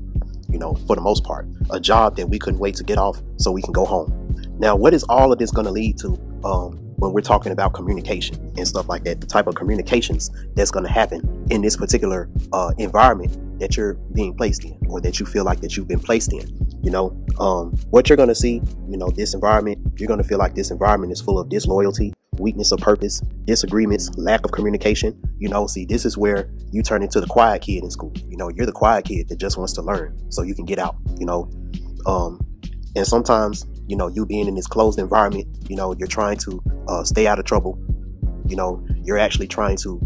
you know, for the most part, a job that we couldn't wait to get off so we can go home. Now, what is all of this going to lead to when we're talking about communication and stuff like that, the type of communications that's going to happen in this particular environment that you're being placed in, or that you feel like that you've been placed in? You know, what you're going to see, you know, this environment, you're going to feel like this environment is full of disloyalty, weakness of purpose, disagreements, lack of communication. You know, see, this is where you turn into the quiet kid in school. You know, you're the quiet kid that just wants to learn so you can get out, you know. And sometimes, you know, you being in this closed environment, you know, you're trying to stay out of trouble. You know, you're actually trying to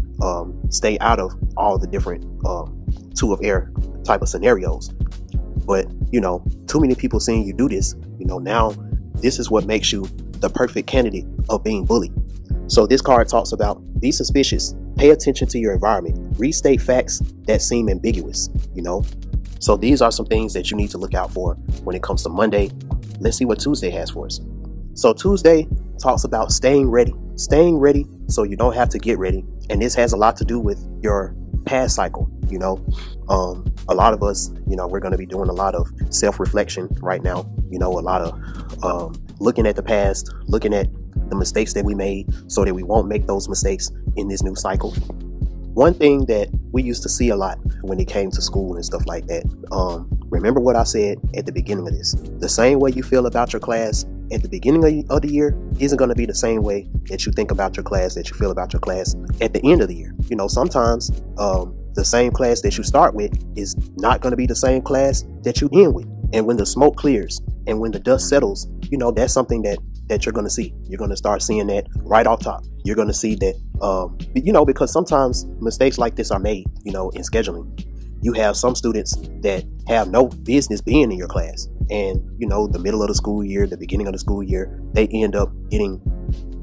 stay out of all the different two of air type of scenarios. But, you know, too many people seeing you do this, you know, now this is what makes you the perfect candidate of being bullied. So this card talks about be suspicious, pay attention to your environment, restate facts that seem ambiguous, you know. So these are some things that you need to look out for when it comes to Monday. Let's see what Tuesday has for us. So Tuesday talks about staying ready so you don't have to get ready. And this has a lot to do with your past cycle. You know, a lot of us, you know, we're going to be doing a lot of self-reflection right now. You know, a lot of looking at the past, looking at the mistakes that we made so that we won't make those mistakes in this new cycle. One thing that we used to see a lot when it came to school and stuff like that, remember what I said at the beginning of this. The same way you feel about your class at the beginning of the year isn't going to be the same way that you think about your class, that you feel about your class at the end of the year. You know, sometimes the same class that you start with is not going to be the same class that you end with. And when the smoke clears and when the dust settles, you know, that's something that you're going to see. You're going to start seeing that right off top. You're going to see that, you know, because sometimes mistakes like this are made, you know, in scheduling. You have some students that have no business being in your class. And, you know, the middle of the school year, the beginning of the school year, they end up getting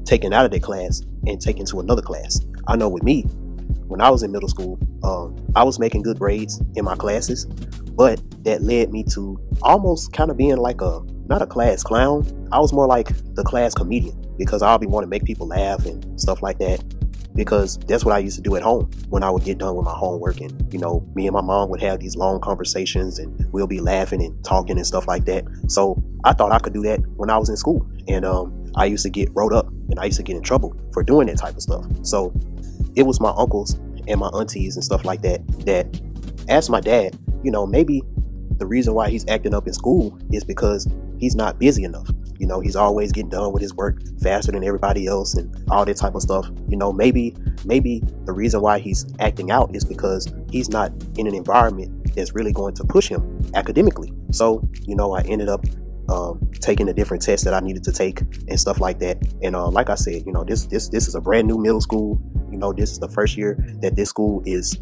taken out of their class and taken to another class. I know with me, when I was in middle school, I was making good grades in my classes, but that led me to almost kind of being like not a class clown. I was more like the class comedian, because I'll be wanting to make people laugh and stuff like that, because that's what I used to do at home when I would get done with my homework. And, you know, me and my mom would have these long conversations and we'll be laughing and talking and stuff like that. So I thought I could do that when I was in school. And I used to get wrote up and I used to get in trouble for doing that type of stuff. So it was my uncles and my aunties and stuff like that that asked my dad, you know, maybe the reason why he's acting up in school is because he's not busy enough. You know, he's always getting done with his work faster than everybody else and all that type of stuff. You know, maybe the reason why he's acting out is because he's not in an environment that's really going to push him academically. So, you know, I ended up taking the different tests that I needed to take and stuff like that. And like I said, you know, this is a brand new middle school. You know, this is the first year that this school is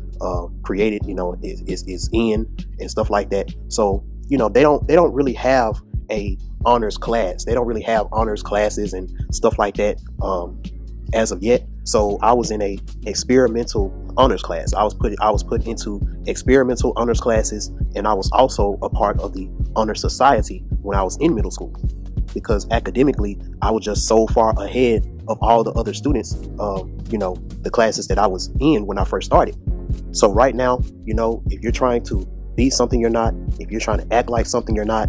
created, you know, is in and stuff like that. So, you know, they don't really have a honors class. They don't really have honors classes and stuff like that as of yet. So I was in a experimental honors class. I was put into experimental honors classes, and I was also a part of the honor society when I was in middle school, because academically I was just so far ahead of all the other students, you know, the classes that I was in when I first started. So right now, you know, if you're trying to be something you're not, if you're trying to act like something you're not,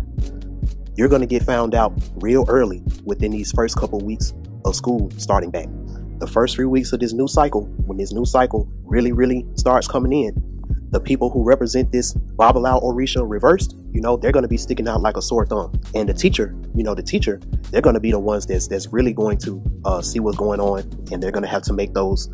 you're going to get found out real early within these first couple weeks of school starting back. The first 3 weeks of this new cycle, when this new cycle really starts coming in, the people who represent this Bobble Out Orisha reversed, you know, they're going to be sticking out like a sore thumb. And the teacher, they're going to be the ones that's really going to see what's going on, and they're going to have to make those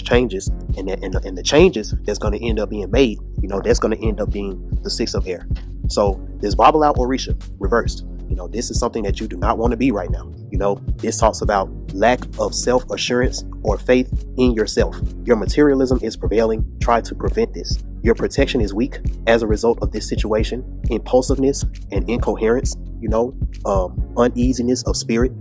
changes, and the changes that's going to end up being made you know, that's going to end up being the 6 of air. So this bobble out Orisha reversed, you know, this is something that you do not want to be right now. You know, this talks about lack of self-assurance or faith in yourself. Your materialism is prevailing. Try to prevent this. Your protection is weak as a result of this situation. Impulsiveness and incoherence, you know, uneasiness of spirit.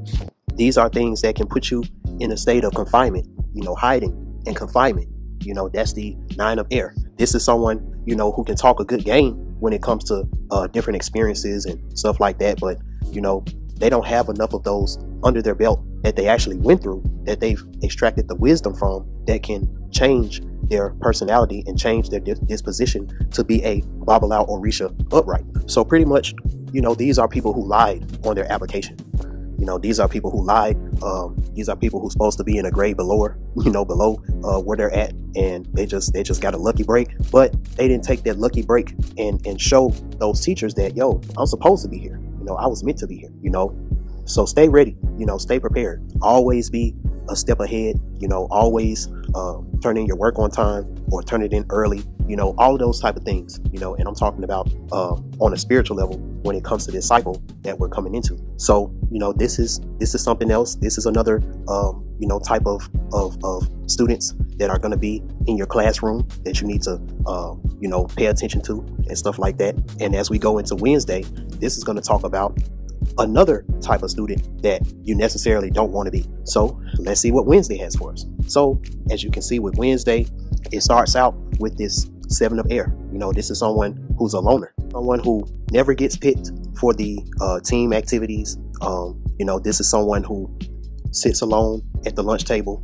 These are things that can put you in a state of confinement, you know, hiding and confinement. You know, that's the 9 of air. This is someone, you know, who can talk a good game when it comes to different experiences and stuff like that. But, you know, they don't have enough of those under their belt that they actually went through, that they've extracted the wisdom from, that can change their personality and change their disposition to be a bobble out Orisha upright. So pretty much, you know, these are people who lied on their application. You know, these are people who lied. These are people who's supposed to be in a grade below, you know, below where they're at, and they just got a lucky break. But they didn't take that lucky break and show those teachers that, yo, I'm supposed to be here. You know, I was meant to be here. You know, so stay ready. You know, stay prepared. Always be a step ahead. You know, always turn in your work on time or turn it in early. You know, all of those type of things. You know, and I'm talking about on a spiritual level when it comes to this cycle that we're coming into. So, you know, this is something else. This is another you know, type of students that are going to be in your classroom that you need to you know, pay attention to and stuff like that. And as we go into Wednesday, this is going to talk about another type of student that you necessarily don't want to be. So let's see what Wednesday has for us. So as you can see with Wednesday, it starts out with this 7 of air. You know, this is someone who's a loner, someone who never gets picked for the team activities. You know, this is someone who sits alone at the lunch table.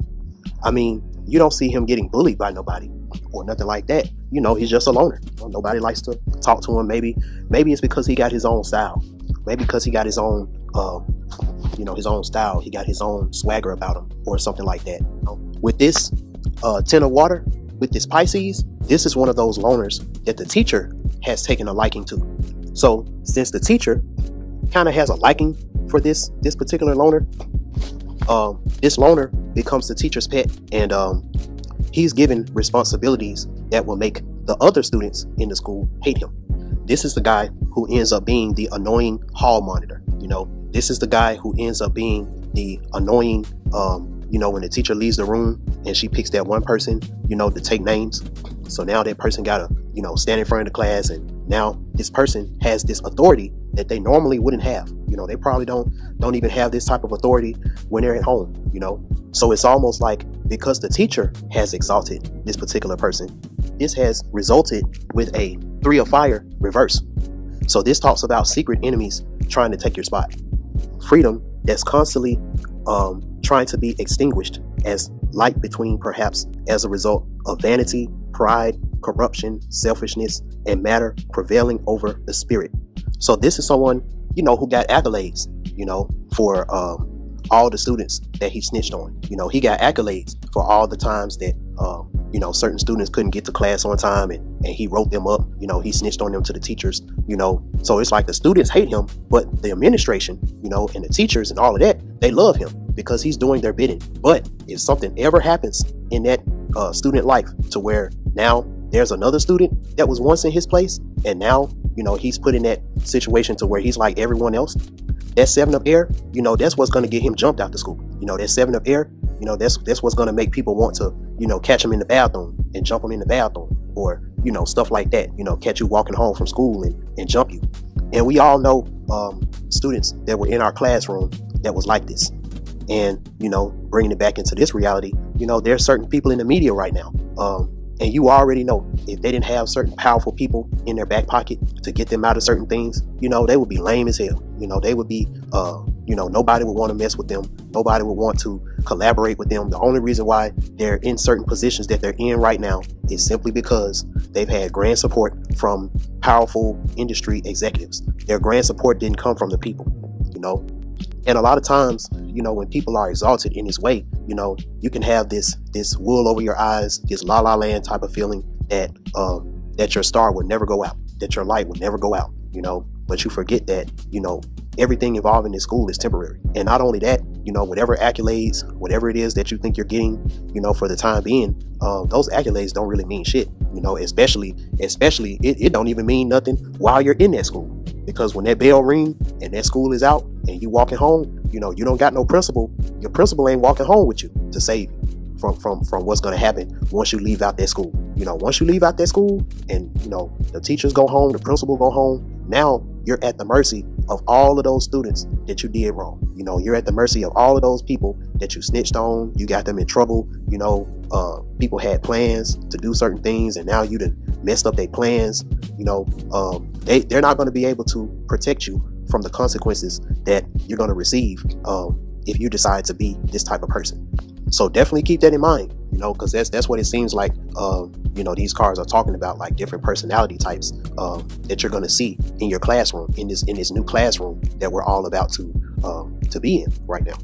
I mean, you don't see him getting bullied by nobody or nothing like that. You know, he's just a loner. Nobody likes to talk to him. Maybe it's because he got his own style. Maybe because he got his own, you know, his own style. He got his own swagger about him or something like that. You know? With this 10 of water, with this Pisces, this is one of those loners that the teacher has taken a liking to. So since the teacher kind of has a liking for this particular loner, this loner becomes the teacher's pet, and he's given responsibilities that will make the other students in the school hate him. This is the guy who ends up being the annoying hall monitor. You know, this is the guy who ends up being the annoying, you know, when the teacher leaves the room and she picks that one person, you know, to take names. So now that person got to, you know, stand in front of the class, and now this person has this authority that they normally wouldn't have. You know, they probably don't even have this type of authority when they're at home, you know. So it's almost like because the teacher has exalted this particular person, this has resulted with a 3 of fire reverse. So this talks about secret enemies trying to take your spot. Freedom that's constantly trying to be extinguished as light between, perhaps as a result of vanity, pride, corruption, selfishness, and matter prevailing over the spirit. So this is someone, you know, who got accolades, you know, for all the students that he snitched on. You know, he got accolades for all the times that, you know, certain students couldn't get to class on time, and he wrote them up. You know, he snitched on them to the teachers, you know. So it's like the students hate him, but the administration, you know, and the teachers and all of that, they love him because he's doing their bidding. But if something ever happens in that student life to where now there's another student that was once in his place, and now, you know, he's put in that situation to where he's like everyone else, that 7 of air, you know, that's what's going to get him jumped out the school. You know, that 7 of air, you know, that's what's going to make people want to, you know, catch him in the bathroom and jump him in the bathroom, or, you know, stuff like that. You know, catch you walking home from school and jump you. And we all know students that were in our classroom that was like this. And, you know, bringing it back into this reality, you know, there's certain people in the media right now. And you already know if they didn't have certain powerful people in their back pocket to get them out of certain things, you know, they would be lame as hell. You know, they would be, you know, nobody would want to mess with them. Nobody would want to collaborate with them. The only reason why they're in certain positions that they're in right now is simply because they've had grand support from powerful industry executives. Their grand support didn't come from the people, you know. And a lot of times, you know, when people are exalted in this way, you know, you can have this wool over your eyes, this la la land type of feeling that that your star would never go out, that your light would never go out, you know. But you forget that, you know, everything involving this school is temporary. And not only that, you know, whatever accolades, whatever it is that you think you're getting, you know, for the time being, those accolades don't really mean shit. You know, especially it don't even mean nothing while you're in that school, because when that bell ring and that school is out and you walking home, you know, you don't got no principal. Your principal ain't walking home with you to save you from what's going to happen once you leave out that school. You know, once you leave out that school and, you know, the teachers go home, the principal go home, now you're at the mercy of all of those students that you did wrong. You know, you're at the mercy of all of those people that you snitched on. You got them in trouble. You know, people had plans to do certain things and now you done messed up their plans. You know, they're not going to be able to protect you from the consequences that you're going to receive if you decide to be this type of person. So definitely keep that in mind, you know, because that's what it seems like. You know, these cards are talking about, like, different personality types that you're going to see in your classroom, in this new classroom that we're all about to be in right now.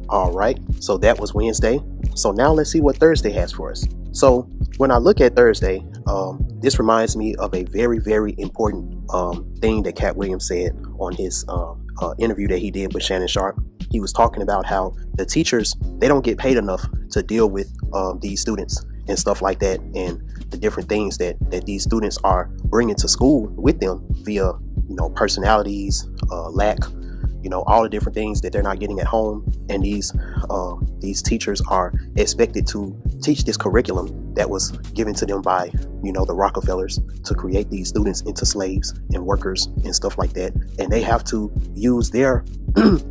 All right, so that was Wednesday. So now let's see what Thursday has for us. So when I look at Thursday, this reminds me of a very, very important thing that Cat Williams said on his interview that he did with Shannon Sharp. He was talking about how the teachers, they don't get paid enough to deal with these students and stuff like that, and the different things that these students are bringing to school with them via, you know, personalities, lack, you know, all the different things that they're not getting at home. And these teachers are expected to teach this curriculum that was given to them by, you know, the Rockefellers to create these students into slaves and workers and stuff like that. And they have to use their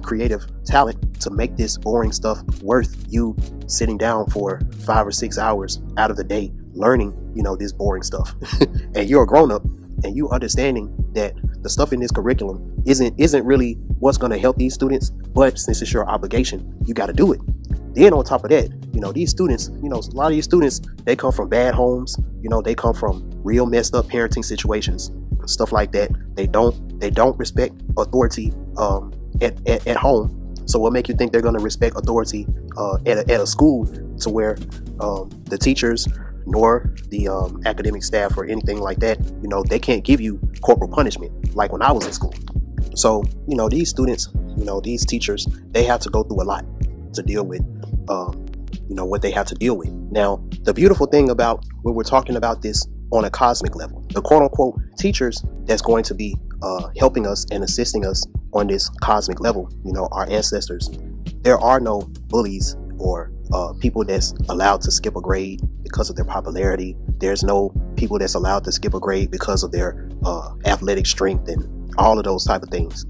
creative talent to make this boring stuff worth you sitting down for 5 or 6 hours out of the day learning, you know, this boring stuff. And you're a grown-up and you understanding that the stuff in this curriculum isn't really what's going to help these students, but since it's your obligation, you got to do it. Then on top of that, you know, these students, you know, a lot of these students, they come from bad homes. You know, they come from real messed up parenting situations, stuff like that. They don't respect authority at home. So what make you think they're going to respect authority at a school to where the teachers nor the academic staff or anything like that, you know, they can't give you corporal punishment like when I was in school. So, you know, these students, you know, these teachers, they have to go through a lot to deal with, you know, what they have to deal with. Now, the beautiful thing about when we're talking about this on a cosmic level, the quote unquote teachers that's going to be helping us and assisting us on this cosmic level, you know, our ancestors, there are no bullies or people that's allowed to skip a grade because of their popularity. There's no people that's allowed to skip a grade because of their athletic strength and all of those type of things.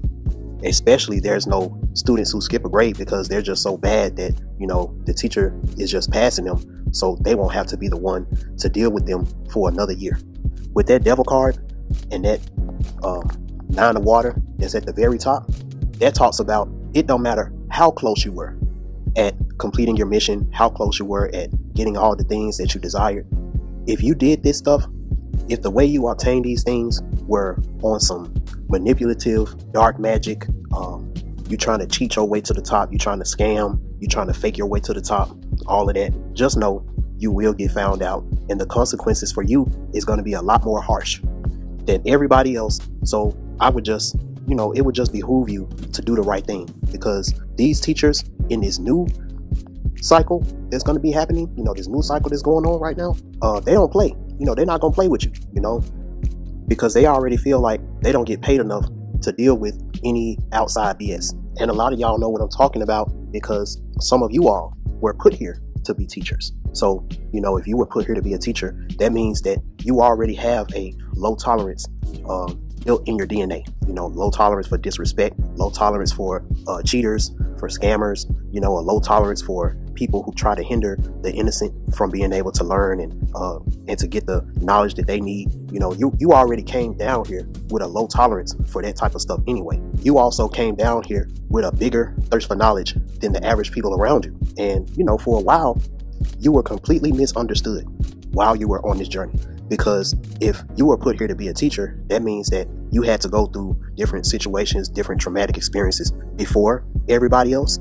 Especially there's no students who skip a grade because they're just so bad that, you know, the teacher is just passing them, so they won't have to be the one to deal with them for another year. With that devil card and that 9 of water that's at the very top, that talks about it don't matter how close you were at completing your mission, how close you were at getting all the things that you desired. If you did this stuff, if the way you obtained these things were on some manipulative, dark magic, you trying to cheat your way to the top, you trying to scam, you trying to fake your way to the top, all of that, just know you will get found out, and the consequences for you is going to be a lot more harsh than everybody else. So I would just, you know, it would just behoove you to do the right thing, because these teachers in this new cycle that's going to be happening, you know, this new cycle that's going on right now, they don't play. You know, they're not going to play with you, you know, because they already feel like they don't get paid enough to deal with any outside BS. And a lot of y'all know what I'm talking about, because some of you all were put here to be teachers. So, you know, if you were put here to be a teacher, that means that you already have a low tolerance built in your DNA. You know, low tolerance for disrespect, low tolerance for cheaters, for scammers, you know, a low tolerance for people who try to hinder the innocent from being able to learn and to get the knowledge that they need. You know, you already came down here with a low tolerance for that type of stuff anyway. You also came down here with a bigger thirst for knowledge than the average people around you. And, you know, for a while, you were completely misunderstood while you were on this journey. Because if you were put here to be a teacher, that means that you had to go through different situations, different traumatic experiences before everybody else.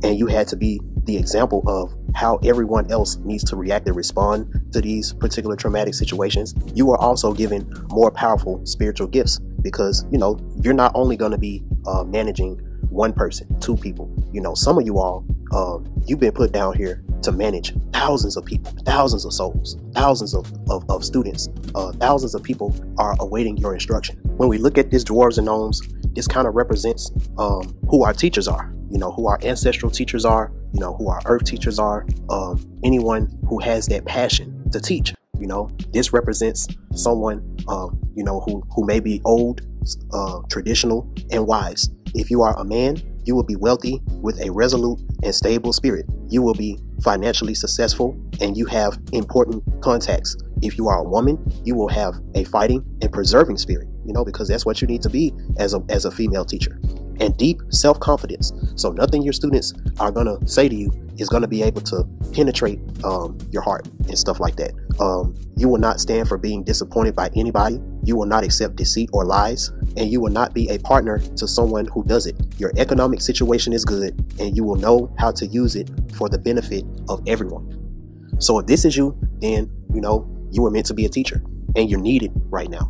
And you had to be the example of how everyone else needs to react and respond to these particular traumatic situations. You were also given more powerful spiritual gifts, because, you know, you're not only going to be managing one person, two people. You know, some of you all, you've been put down here to manage thousands of people, thousands of souls, thousands of students, thousands of people are awaiting your instruction. When we look at this dwarves and gnomes, this kind of represents who our teachers are, who our ancestral teachers are, who our earth teachers are, anyone who has that passion to teach. This represents someone, who may be old, traditional, and wise. If you are a man, you will be wealthy with a resolute and stable spirit. You will be financially successful and you have important contacts. If you are a woman, you will have a fighting and preserving spirit, because that's what you need to be as a female teacher. And deep self-confidence. So nothing your students are going to say to you is going to be able to penetrate your heart and stuff like that. You will not stand for being disappointed by anybody. You will not accept deceit or lies. And you will not be a partner to someone who does it. Your economic situation is good and you will know how to use it for the benefit of everyone. So if this is you, then you were meant to be a teacher and you're needed right now.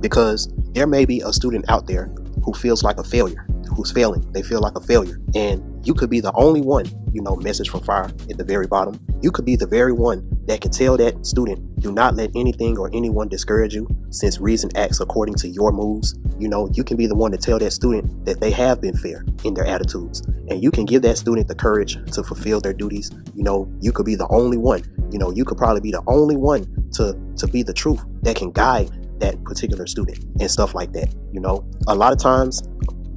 Because there may be a student out there who feels like a failure, who's failing. They feel like a failure. And you could be the only one, message from fire at the very bottom. You could be the very one that can tell that student, do not let anything or anyone discourage you, since reason acts according to your moves. You can be the one to tell that student that they have been fair in their attitudes. And you can give that student the courage to fulfill their duties. You could be the only one, you could probably be the only one to be the truth that can guide that particular student and stuff like that. A lot of times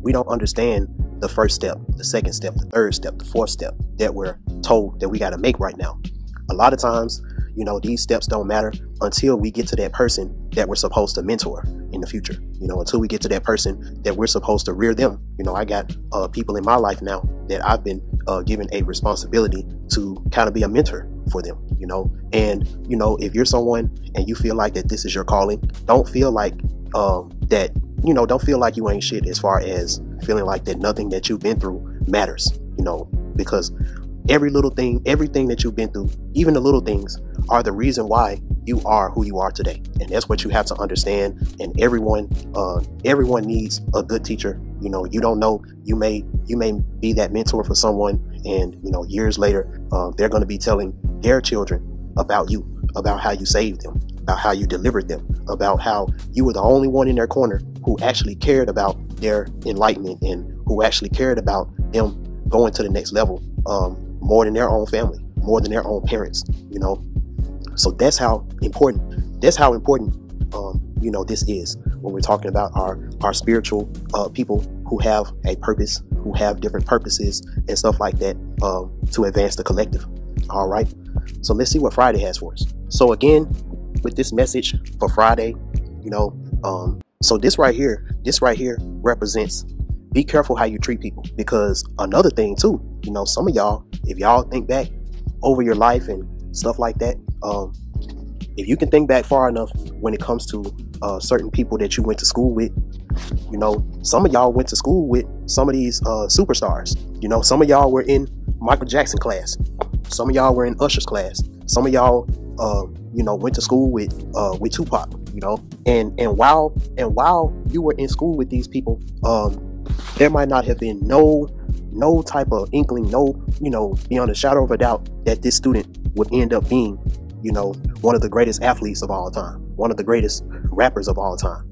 we don't understand the first step, the second step, the third step, the fourth step that we're told that we got to make right now. A lot of times, these steps don't matter until we get to that person that we're supposed to mentor in the future, until we get to that person that we're supposed to rear them. I got people in my life now that I've been given a responsibility to kind of be a mentor for them, and if you're someone and you feel like that this is your calling, don't feel like don't feel like you ain't shit, as far as feeling like that nothing that you've been through matters, because every little thing, everything that you've been through, even the little things, are the reason why you are who you are today. And that's what you have to understand. And everyone needs a good teacher. You don't know, you may be that mentor for someone, and years later they're going to be telling their children about you, about how you saved them, about how you delivered them, about how you were the only one in their corner who actually cared about their enlightenment and who actually cared about them going to the next level, more than their own family, more than their own parents. So that's how important this is when we're talking about our spiritual people who have a purpose, who have different purposes and stuff like that, to advance the collective. All right, so let's see what Friday has for us. So again, with this message for Friday, so this right here represents, be careful how you treat people. Because another thing too, some of y'all, if y'all think back over your life and stuff like that, if you can think back far enough when it comes to certain people that you went to school with, some of y'all went to school with some of these superstars. Some of y'all were in Michael Jackson class. Some of y'all were in Usher's class. Some of y'all went to school with Tupac. And while you were in school with these people, there might not have been no type of inkling, beyond a shadow of a doubt that this student would end up being, one of the greatest athletes of all time, one of the greatest rappers of all time,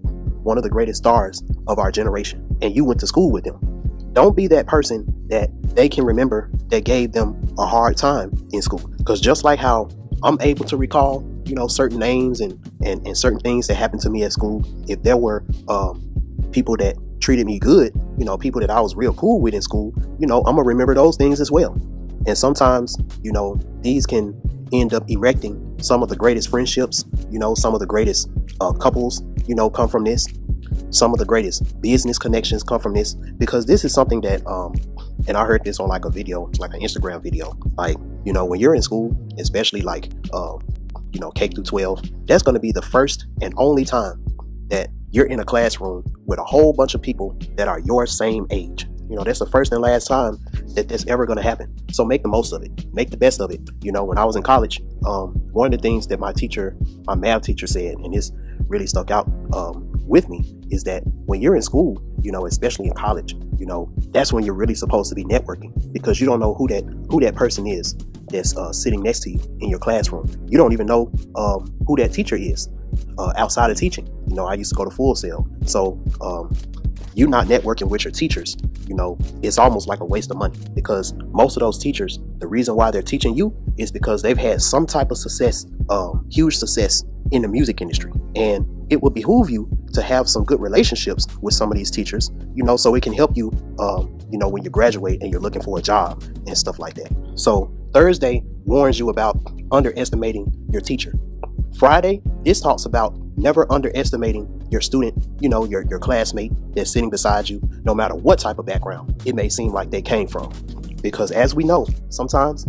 one of the greatest stars of our generation. And you went to school with them. Don't be that person that they can remember that gave them a hard time in school. Because just like how I'm able to recall, certain names and certain things that happened to me at school, if there were people that treated me good, people that I was real cool with in school, I'm gonna remember those things as well. And sometimes, these can end up erecting some of the greatest friendships, some of the greatest couples, come from this. Some of the greatest business connections come from this, because this is something that, and I heard this on like a video, like an Instagram video, like, when you're in school, especially like, K through 12, that's going to be the first and only time that you're in a classroom with a whole bunch of people that are your same age. That's the first and last time that that's ever going to happen. So make the most of it, make the best of it. When I was in college, one of the things that my math teacher said, and this really stuck out with me, is that when you're in school, especially in college, that's when you're really supposed to be networking, because you don't know who that person is that's sitting next to you in your classroom. You don't even know who that teacher is outside of teaching. You know, I used to go to Full Sail, so you not networking with your teachers, you know, it's almost like a waste of money, because most of those teachers, the reason why they're teaching you is because they've had some type of success, huge success in the music industry. And it would behoove you to have some good relationships with some of these teachers, you know, so it can help you, you know, when you graduate and you're looking for a job and stuff like that. So Thursday warns you about underestimating your teacher. Friday, this talks about never underestimating your student, you know, your classmate that's sitting beside you, no matter what type of background it may seem like they came from. Because as we know, sometimes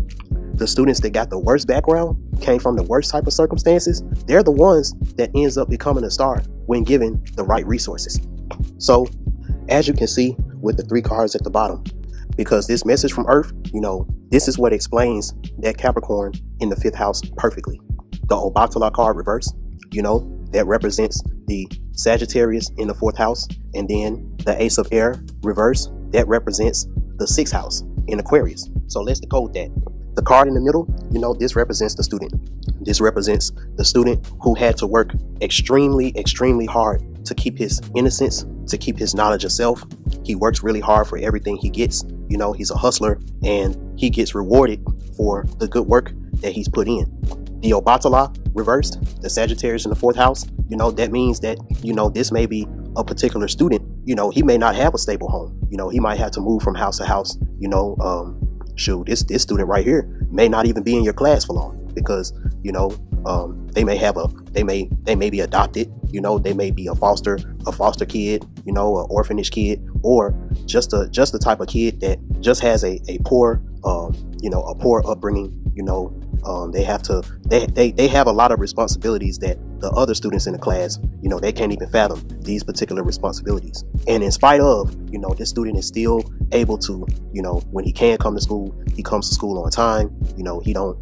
the students that got the worst background, came from the worst type of circumstances, they're the ones that ends up becoming a star when given the right resources. So as you can see with the 3 cards at the bottom, because this message from Earth, you know, this is what explains that Capricorn in the 5th house perfectly. The OPOT card reverse, you know, that represents the Sagittarius in the 4th house, and then the Ace of Air reverse, that represents the 6th house in Aquarius. So let's decode that. The card in the middle, you know, this represents the student. This represents the student who had to work extremely, extremely hard to keep his innocence, to keep his knowledge of self. He works really hard for everything he gets. You know, he's a hustler, and he gets rewarded for the good work that he's put in. The Obatala reversed, the Sagittarius in the 4th house, you know, that means that, you know, this may be a particular student, you know, he may not have a stable home. You know, he might have to move from house to house, you know, shoot, this student right here may not even be in your class for long, because, you know, they may be adopted, you know, they may be a foster kid, you know, an orphanage kid, or just the type of kid that just has a poor, you know, a poor upbringing, you know. They have a lot of responsibilities that the other students in the class, you know, they can't even fathom these particular responsibilities. And in spite of, you know, this student is still able to, you know, when he can come to school, he comes to school on time. You know, he don't,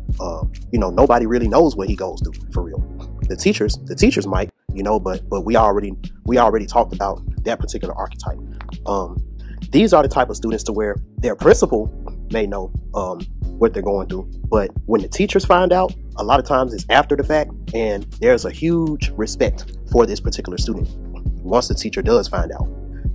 you know, nobody really knows what he goes through for real. The teachers might, you know, but we already talked about that particular archetype. These are the type of students to where their principal may know what they're going through, but when the teachers find out, a lot of times it's after the fact, and there's a huge respect for this particular student once the teacher does find out,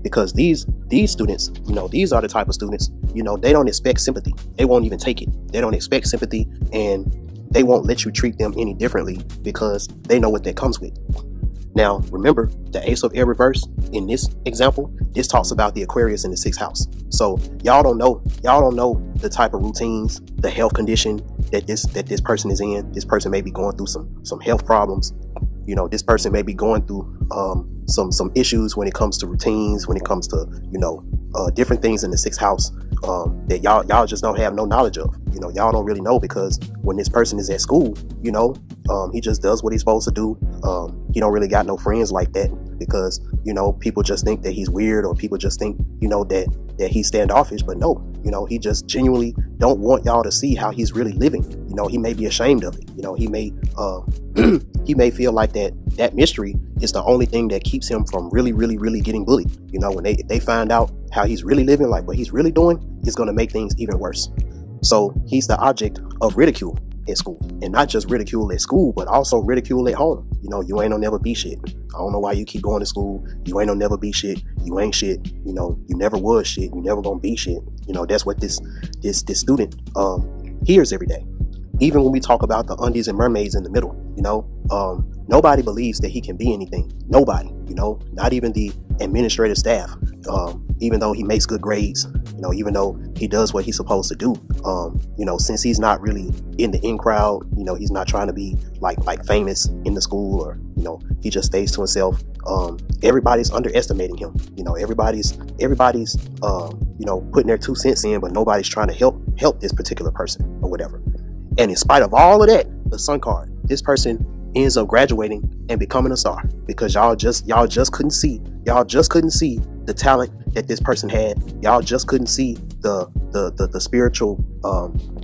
because these students, you know, these are the type of students, you know, they don't expect sympathy. They won't even take it. They don't expect sympathy, and they won't let you treat them any differently because they know what that comes with. Now, remember, the Ace of Air reverse in this example, this talks about the Aquarius in the 6th house. So y'all don't know the type of routines, the health condition that this person is in. This person may be going through some health problems. You know, this person may be going through some issues when it comes to routines, when it comes to, you know, different things in the 6th house that y'all just don't have no knowledge of. You know, y'all don't really know, because when this person is at school, you know, he just does what he's supposed to do. He don't really got no friends like that, because, you know, people just think that he's weird, or people just think, you know, that he's standoffish. But no, you know, he just genuinely don't want y'all to see how he's really living. You know, he may be ashamed of it. You know, he may he may feel like that mystery is the only thing that keeps him from really getting bullied. You know, when they find out how he's really living, like what he's really doing, is going to make things even worse. So he's the object of ridicule at school, and not just ridicule at school, but also ridicule at home. You know, you ain't no never be shit. I don't know why you keep going to school. You ain't no never be shit. You ain't shit. You know, you never was shit. You never gonna be shit. You know, that's what this student hears every day. Even when we talk about the undies and mermaids in the middle, you know, nobody believes that he can be anything. Nobody, you know, not even the administrative staff. Even though he makes good grades, you know, even though he does what he's supposed to do, you know, since he's not really in the in crowd, you know, he's not trying to be like famous in the school, or, you know, he just stays to himself. Everybody's underestimating him. You know, everybody's you know, putting their 2 cents in, but nobody's trying to help this particular person or whatever. And in spite of all of that, the Sun card, this person ends up graduating and becoming a star, because y'all just couldn't see the talent that this person had. Y'all just couldn't see the spiritual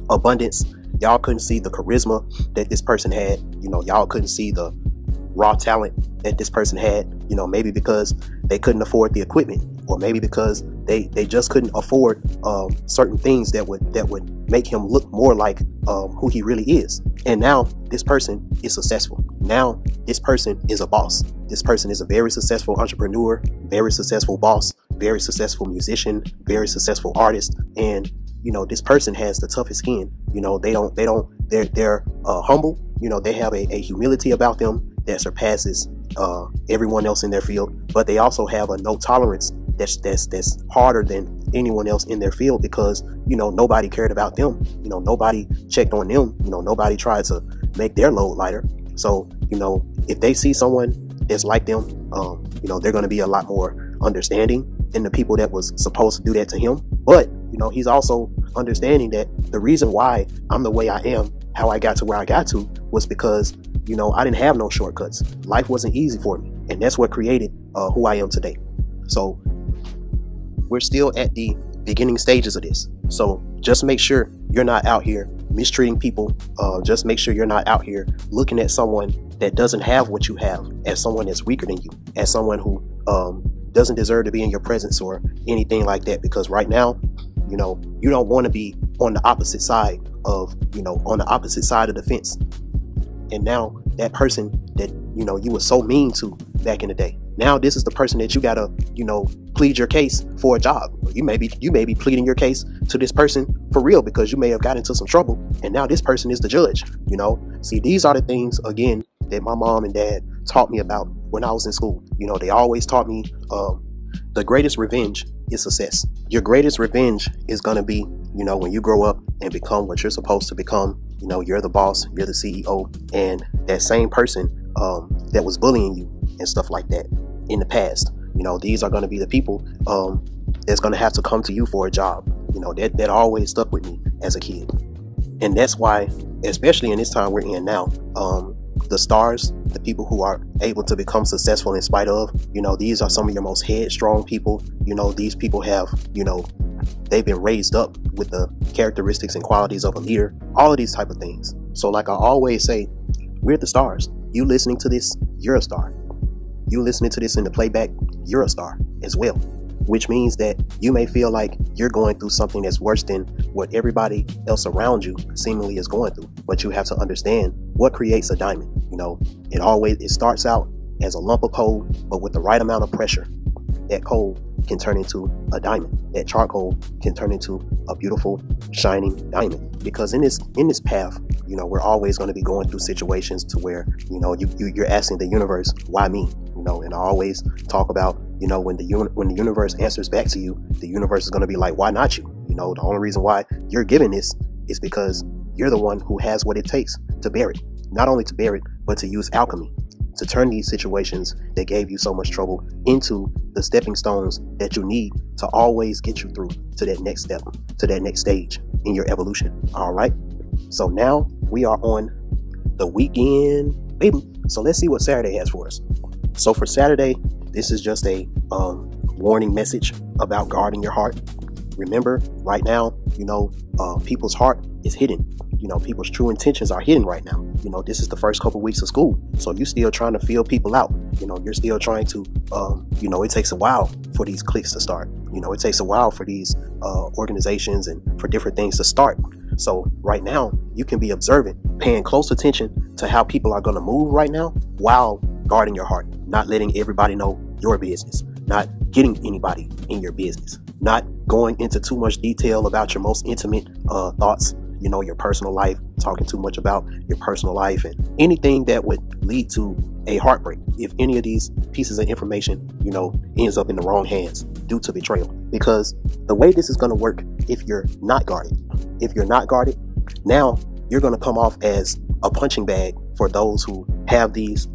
abundance. Y'all couldn't see the charisma that this person had. You know, y'all couldn't see the raw talent that this person had, you know, maybe because they couldn't afford the equipment or maybe because they just couldn't afford certain things that would make him look more like who he really is. And now this person is successful. Now this person is a boss. This person is a very successful entrepreneur, very successful boss, very successful musician, very successful artist. And you know, this person has the toughest skin. You know, they're humble. You know, they have a humility about them that surpasses everyone else in their field, but they also have a no tolerance that's harder than anyone else in their field, because you know, nobody cared about them. You know, nobody checked on them. You know, nobody tried to make their load lighter. So you know, if they see someone that's like them, you know, they're going to be a lot more understanding than the people that was supposed to do that to him. But you know, he's also understanding that the reason why I'm the way I am, how I got to where I got to, was because, you know, I didn't have no shortcuts. Life wasn't easy for me, and that's what created who I am today. So we're still at the beginning stages of this. So just make sure you're not out here mistreating people. Just make sure you're not out here looking at someone that doesn't have what you have as someone that's weaker than you, as someone who doesn't deserve to be in your presence or anything like that. Because right now, you know, you don't want to be on the opposite side of, you know, on the opposite side of the fence. And now that person that, you know, you were so mean to back in the day, now this is the person that you gotta, you know, plead your case for a job. You may be pleading your case to this person for real, because you may have got into some trouble, and now this person is the judge. You know, see, these are the things, again, that my mom and dad taught me about when I was in school. You know, they always taught me the greatest revenge is success. Your greatest revenge is going to be, you know, when you grow up and become what you're supposed to become. You know, you're the boss, you're the CEO, and that same person that was bullying you and stuff like that in the past, you know, these are going to be the people that's going to have to come to you for a job. You know, that always stuck with me as a kid. And that's why, especially in this time we're in now, the stars, the people who are able to become successful in spite of, you know, these are some of your most headstrong people. You know, these people have, you know, they've been raised up with the characteristics and qualities of a leader, all of these type of things. So like I always say, we're the stars. You listening to this, you're a star. You listening to this in the playback, you're a star as well. Which means that you may feel like you're going through something that's worse than what everybody else around you seemingly is going through. But you have to understand what creates a diamond. You know, it starts out as a lump of coal, but with the right amount of pressure, that coal can turn into a diamond. That charcoal can turn into a beautiful, shining diamond. Because in this path, you know, we're always going to be going through situations to where, you know, you're asking the universe, why me? You know, and I always talk about, you know, when the universe answers back to you, the universe is going to be like, why not you? You know, the only reason why you're giving this is because you're the one who has what it takes to bear it. Not only to bear it, but to use alchemy to turn these situations that gave you so much trouble into the stepping stones that you need to always get you through to that next step, to that next stage in your evolution. All right. So now we are on the weekend, baby. So let's see what Saturday has for us. So for Saturday, this is just a warning message about guarding your heart. Remember, right now, you know, people's heart is hidden. You know, people's true intentions are hidden right now. You know, this is the first couple weeks of school. So you're still trying to feel people out. You know, you're still trying to, you know, it takes a while for these cliques to start. You know, it takes a while for these organizations and for different things to start. So right now, you can be observant, paying close attention to how people are going to move right now while guarding your heart, not letting everybody know your business, not getting anybody in your business, not going into too much detail about your most intimate thoughts, you know, your personal life, talking too much about your personal life and anything that would lead to a heartbreak. If any of these pieces of information, you know, ends up in the wrong hands due to betrayal. Because the way this is going to work, if you're not guarded, now you're going to come off as a punching bag for those who have these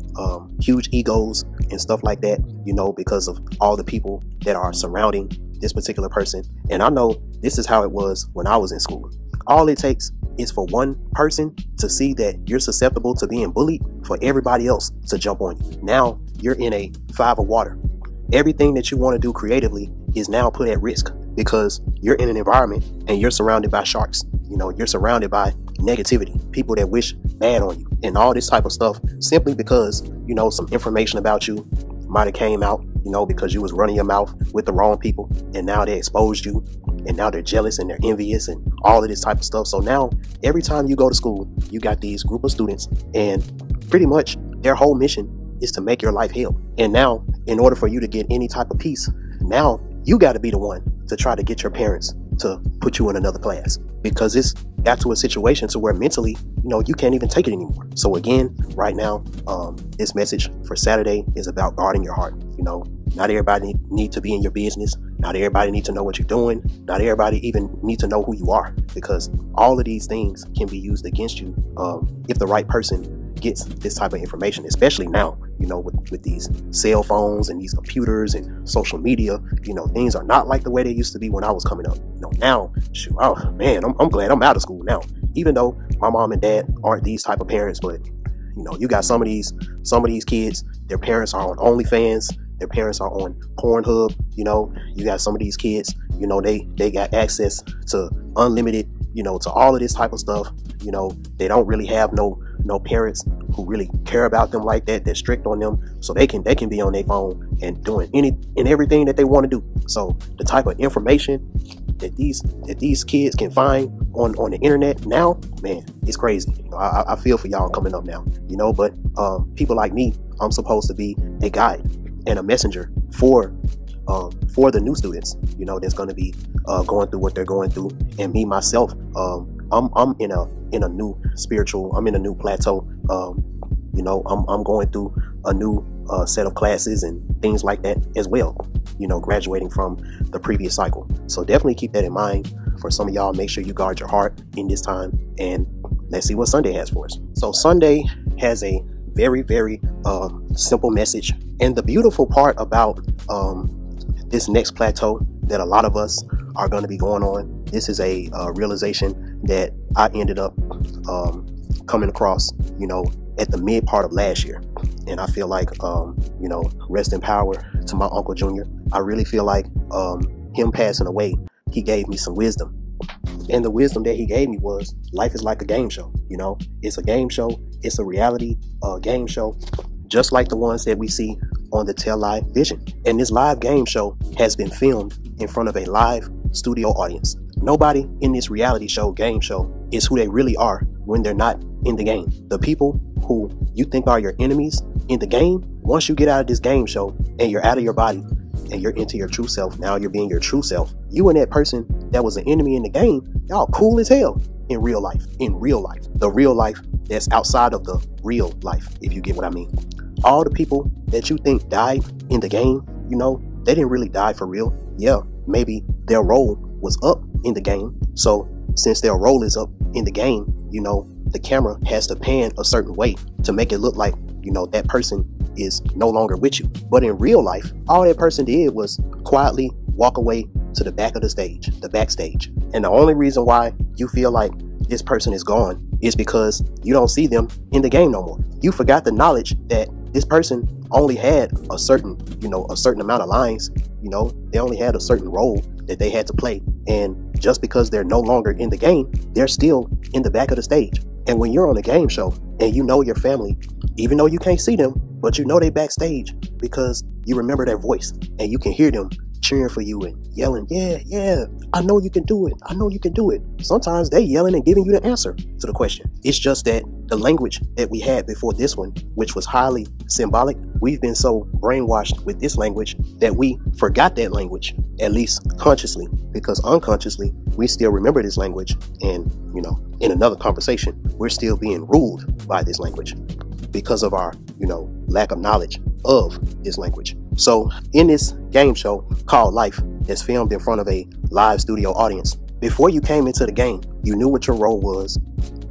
huge egos and stuff like that, you know, because of all the people that are surrounding this particular person. And I know this is how it was when I was in school. All it takes is for one person to see that you're susceptible to being bullied, for everybody else to jump on you. Now you're in a 5 of water. Everything that you want to do creatively is now put at risk because you're in an environment and you're surrounded by sharks. You know, you're surrounded by negativity, people that wish bad on you and all this type of stuff, simply because, you know, some information about you might have came out you know, because you was running your mouth with the wrong people, and now they exposed you, and now they're jealous and they're envious and all of this type of stuff. So now every time you go to school, you got these group of students, and pretty much their whole mission is to make your life hell. And now, in order for you to get any type of peace, now you got to be the one to try to get your parents to put you in another class, because it's got to a situation to where mentally, you know, you can't even take it anymore. So again, right now, this message for Saturday is about guarding your heart. You know, not everybody need to be in your business. Not everybody need to know what you're doing. Not everybody even need to know who you are, because all of these things can be used against you if the right person gets this type of information, especially now, you know, with these cell phones and these computers and social media. You know, things are not like the way they used to be when I was coming up. You know, now, shoot, oh man, I'm glad I'm out of school now, even though my mom and dad aren't these type of parents. But you know, you got some of these kids, their parents are on OnlyFans, their parents are on Pornhub. You know, you got some of these kids, you know, they got access to unlimited, you know, to all of this type of stuff. You know, they don't really have no parents who really care about them like that. They're strict on them, so they can be on their phone and doing any and everything that they want to do. So the type of information that these kids can find on the internet now, man, it's crazy. You know, I feel for y'all coming up now, you know, but people like me, I'm supposed to be a guide and a messenger for the new students, you know, that's going to be going through what they're going through. And me myself, I'm in a new spiritual, I'm in a new plateau. You know, I'm going through a new set of classes and things like that as well, you know, graduating from the previous cycle. So definitely keep that in mind. For some of y'all, make sure you guard your heart in this time, and let's see what Sunday has for us. So Sunday has a very, very simple message. And the beautiful part about this next plateau that a lot of us are going to be going on, this is a realization that I ended up coming across, you know, at the mid part of last year. And I feel like, you know, rest in power to my Uncle Junior. I really feel like him passing away, he gave me some wisdom. And the wisdom that he gave me was, life is like a game show. You know, it's a game show. It's a reality game show, just like the ones that we see on the Tell Live Vision. And this live game show has been filmed in front of a live studio audience. Nobody in this reality show, game show, is who they really are when they're not in the game. The people who you think are your enemies in the game, once you get out of this game show and you're out of your body and you're into your true self, now you're being your true self. You and that person that was an enemy in the game, y'all cool as hell in real life. In real life. The real life that's outside of the real life, if you get what I mean. All the people that you think died in the game, you know, they didn't really die for real. Yeah, maybe their role was up in the game. So since their role is up in the game, you know, the camera has to pan a certain way to make it look like, you know, that person is no longer with you. But in real life, all that person did was quietly walk away to the back of the stage, the backstage. And the only reason why you feel like this person is gone is because you don't see them in the game no more. You forgot the knowledge that this person only had a certain, you know, a certain amount of lines. You know, they only had a certain role that they had to play. And just because they're no longer in the game, they're still in the back of the stage. And when you're on a game show and you know your family, even though you can't see them, but you know they backstage because you remember their voice and you can hear them cheering for you and yelling, yeah, I know you can do it. I know you can do it. Sometimes they yelling and giving you the answer to the question. It's just that the language that we had before this one, which was highly symbolic, we've been so brainwashed with this language that we forgot that language, at least consciously, because unconsciously we still remember this language. And, you know, in another conversation, we're still being ruled by this language because of our, you know, lack of knowledge of this language. So in this game show called Life, that's filmed in front of a live studio audience, before you came into the game, you knew what your role was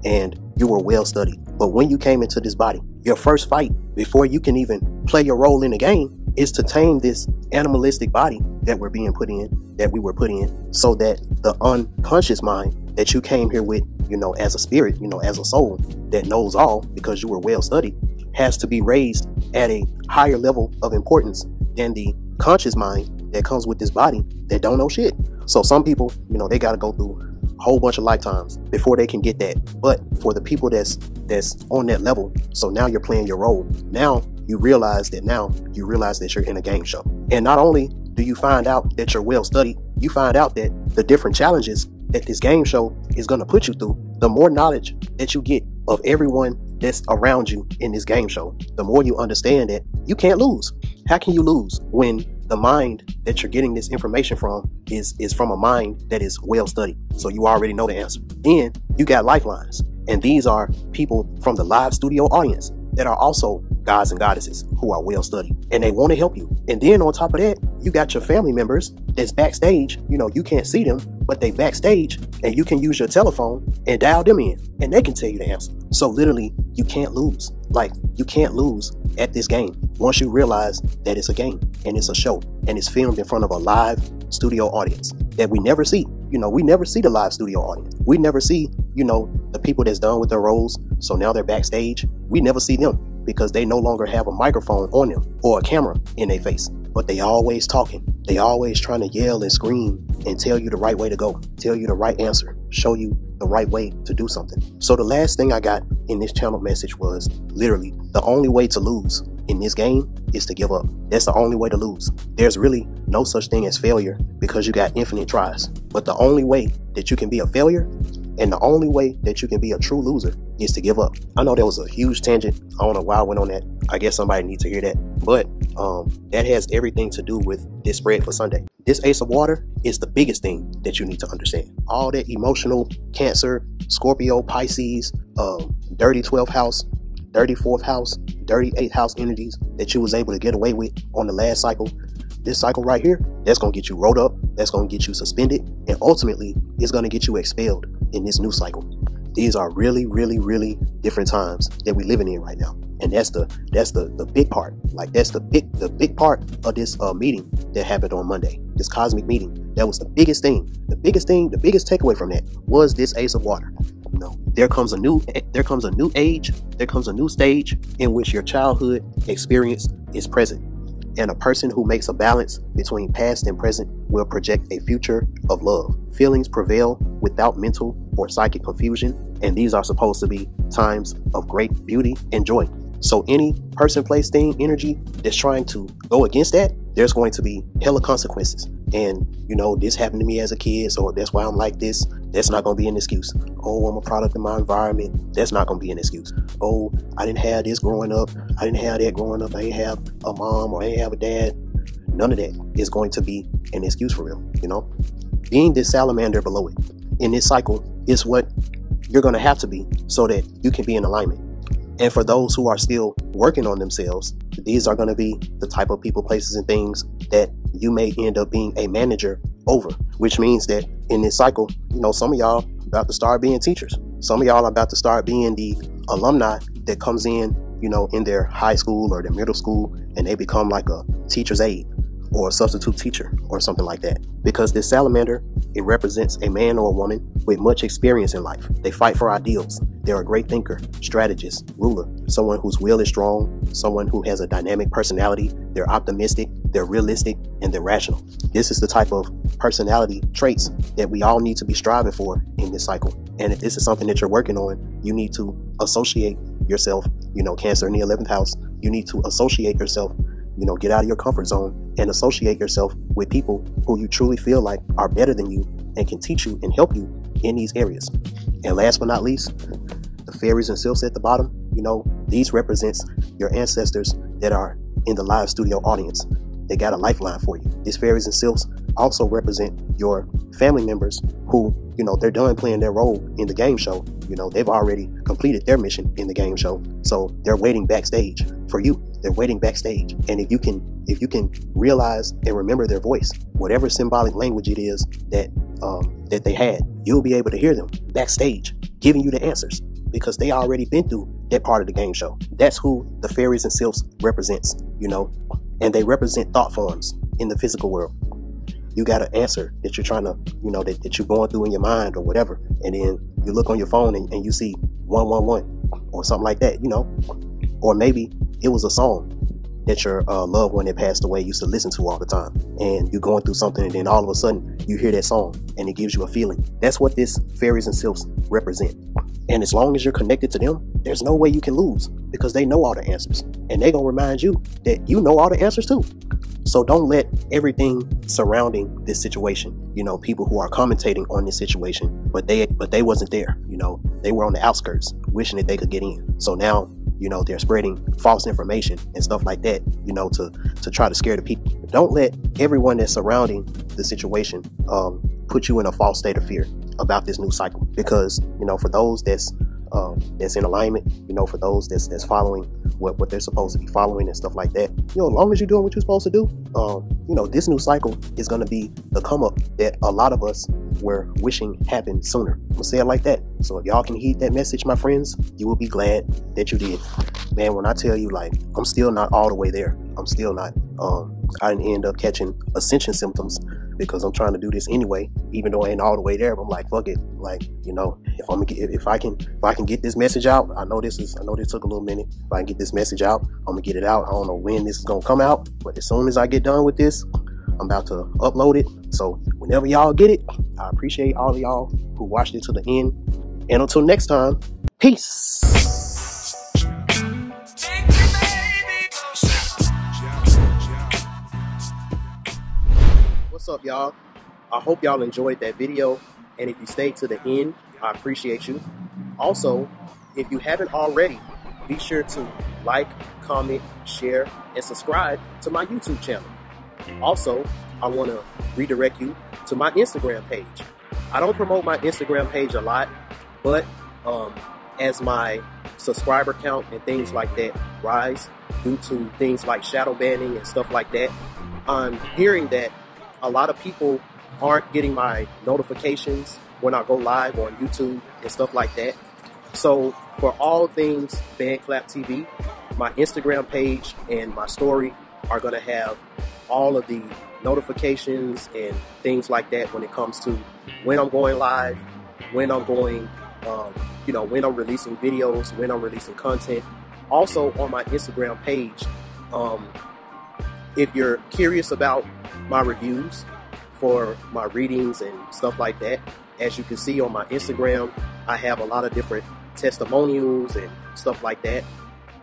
and you were well studied. But when you came into this body, your first fight, before you can even play your role in the game, is to tame this animalistic body that we were put in, so that the unconscious mind that you came here with, you know, as a spirit, you know, as a soul that knows all because you were well studied, has to be raised at a higher level of importance than the conscious mind that comes with this body that don't know shit. So some people, you know, they got to go through a whole bunch of lifetimes before they can get that. But for the people that's on that level, so now you're playing your role. Now you realize that you're in a game show. And not only do you find out that you're well studied, you find out that the different challenges that this game show is going to put you through. The more knowledge that you get of everyone that's around you in this game show, the more you understand that you can't lose. How can you lose when the mind that you're getting this information from is from a mind that is well studied? So you already know the answer. Then you got lifelines, and these are people from the live studio audience that are also gods and goddesses who are well studied, and they want to help you. And then on top of that, you got your family members that's backstage. You know, you can't see them, but they backstage, and you can use your telephone and dial them in, and they can tell you the answer. So literally, you can't lose. Like, you can't lose at this game once you realize that it's a game and it's a show and it's filmed in front of a live studio audience that we never see. You know, we never see the live studio audience. We never see, you know, the people that's done with their roles. So now they're backstage. We never see them because they no longer have a microphone on them or a camera in their face. But they always talking. They always trying to yell and scream and tell you the right way to go, tell you the right answer, show you the right way to do something. So the last thing I got in this channel message was literally the only way to lose in this game is to give up. That's the only way to lose. There's really no such thing as failure because you got infinite tries. But the only way that you can be a failure and the only way that you can be a true loser is to give up. I know that was a huge tangent. I don't know why I went on that. I guess somebody needs to hear that. But that has everything to do with this spread for Sunday. This Ace of Water is the biggest thing that you need to understand. All that emotional Cancer, Scorpio, Pisces, dirty 12th house, dirty 4th house, dirty 8th house energies that you was able to get away with on the last cycle. This cycle right here, that's going to get you rolled up. That's going to get you suspended. And ultimately, it's going to get you expelled in this new cycle. These are really, really, really different times that we're living in right now. And that's the big part. Like, that's the big part of this meeting that happened on Monday. This cosmic meeting. That was the biggest thing. The biggest takeaway from that was this Ace of Water. You know, there comes a new age, there comes a new stage in which your childhood experience is present. And a person who makes a balance between past and present will project a future of love. Feelings prevail without mental or psychic confusion, and these are supposed to be times of great beauty and joy. So any person, place, thing, energy that's trying to go against that, there's going to be hella consequences. And, you know, this happened to me as a kid, so that's why I'm like this. That's not going to be an excuse. Oh, I'm a product of my environment. That's not going to be an excuse. Oh, I didn't have this growing up. I didn't have that growing up. I didn't have a mom or I didn't have a dad. None of that is going to be an excuse for real, you know? Being this salamander below it in this cycle is what you're going to have to be so that you can be in alignment. And for those who are still working on themselves, these are going to be the type of people, places, and things that you may end up being a manager over, which means that in this cycle, you know, some of y'all about to start being teachers. Some of y'all are about to start being the alumni that comes in, you know, in their high school or their middle school, and they become like a teacher's aide or a substitute teacher or something like that. Because this salamander, it represents a man or a woman with much experience in life. They fight for ideals. They're a great thinker, strategist, ruler, someone whose will is strong, someone who has a dynamic personality. They're optimistic, they're realistic, and they're rational. This is the type of personality traits that we all need to be striving for in this cycle. And if this is something that you're working on, you need to associate yourself, you know, Cancer in the 11th house, you need to associate yourself, you know, get out of your comfort zone and associate yourself with people who you truly feel like are better than you and can teach you and help you in these areas. And last but not least, the fairies and sylphs at the bottom, you know, these represents your ancestors that are in the live studio audience. They got a lifeline for you. These fairies and sylphs also represent your family members who, you know, they're done playing their role in the game show. You know, they've already completed their mission in the game show. So they're waiting backstage for you. They're waiting backstage. And if you can realize and remember their voice, whatever symbolic language it is that they had, you'll be able to hear them backstage giving you the answers because they already been through that part of the game show. That's who the fairies and sylphs represents, you know, and they represent thought forms in the physical world. You got an answer that you're trying to, you know, that you're going through in your mind or whatever. And then you look on your phone and you see 111 or something like that, you know, or maybe it was a song that your loved one that passed away used to listen to all the time. And you're going through something and then all of a sudden you hear that song and it gives you a feeling. That's what this fairies and sylphs represent. And as long as you're connected to them, there's no way you can lose because they know all the answers. And they're going to remind you that you know all the answers too. So don't let everything surrounding this situation, you know, people who are commentating on this situation, but they wasn't there, you know, they were on the outskirts wishing that they could get in. So now, you know, they're spreading false information and stuff like that, you know, to try to scare the people. Don't let everyone that's surrounding the situation put you in a false state of fear about this new cycle, because, you know, for those that's in alignment, you know, for those that's following what they're supposed to be following and stuff like that, you know, as long as you're doing what you're supposed to do, you know, this new cycle is going to be the come up that a lot of us were wishing happened sooner. I'm gonna say it like that. So if y'all can heed that message, my friends, you will be glad that you did. Man, when I tell you, like, I'm still not all the way there. I'm still not. I didn't end up catching ascension symptoms because I'm trying to do this anyway, even though I ain't all the way there. But I'm like, fuck it. Like, you know, if I can get this message out, I know this took a little minute. If I can get this message out, I'm gonna get it out. I don't know when this is gonna come out, but as soon as I get done with this, I'm about to upload it. So whenever y'all get it, I appreciate all of y'all who watched it to the end. And until next time, peace. What's up, y'all? I hope y'all enjoyed that video, and if you stayed to the end, I appreciate you. Also, if you haven't already, be sure to like, comment, share, and subscribe to my YouTube channel. Also, I want to redirect you to my Instagram page. I don't promote my Instagram page a lot, but as my subscriber count and things like that rise due to things like shadow banning and stuff like that, I'm hearing that a lot of people aren't getting my notifications when I go live on YouTube and stuff like that. So for all things BandClap TV, my Instagram page and my story are going to have all of the notifications and things like that when it comes to when I'm going live, when I'm going, you know, when I'm releasing videos, when I'm releasing content. Also on my Instagram page, if you're curious about my reviews for my readings and stuff like that, as you can see on my Instagram, I have a lot of different testimonials and stuff like that.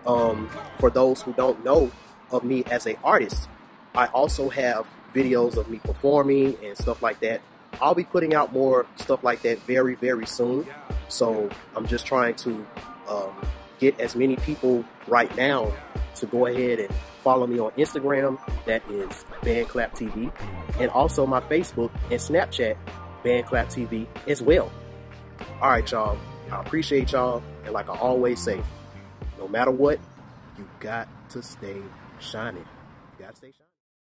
For those who don't know of me as an artist, I also have videos of me performing and stuff like that. I'll be putting out more stuff like that very, very soon. So I'm just trying to get as many people right now to go ahead and follow me on Instagram. That is BandClap TV. And also my Facebook and Snapchat, BandClap TV as well. All right, y'all. I appreciate y'all. And like I always say, no matter what, you got to stay shining. You got to stay shining.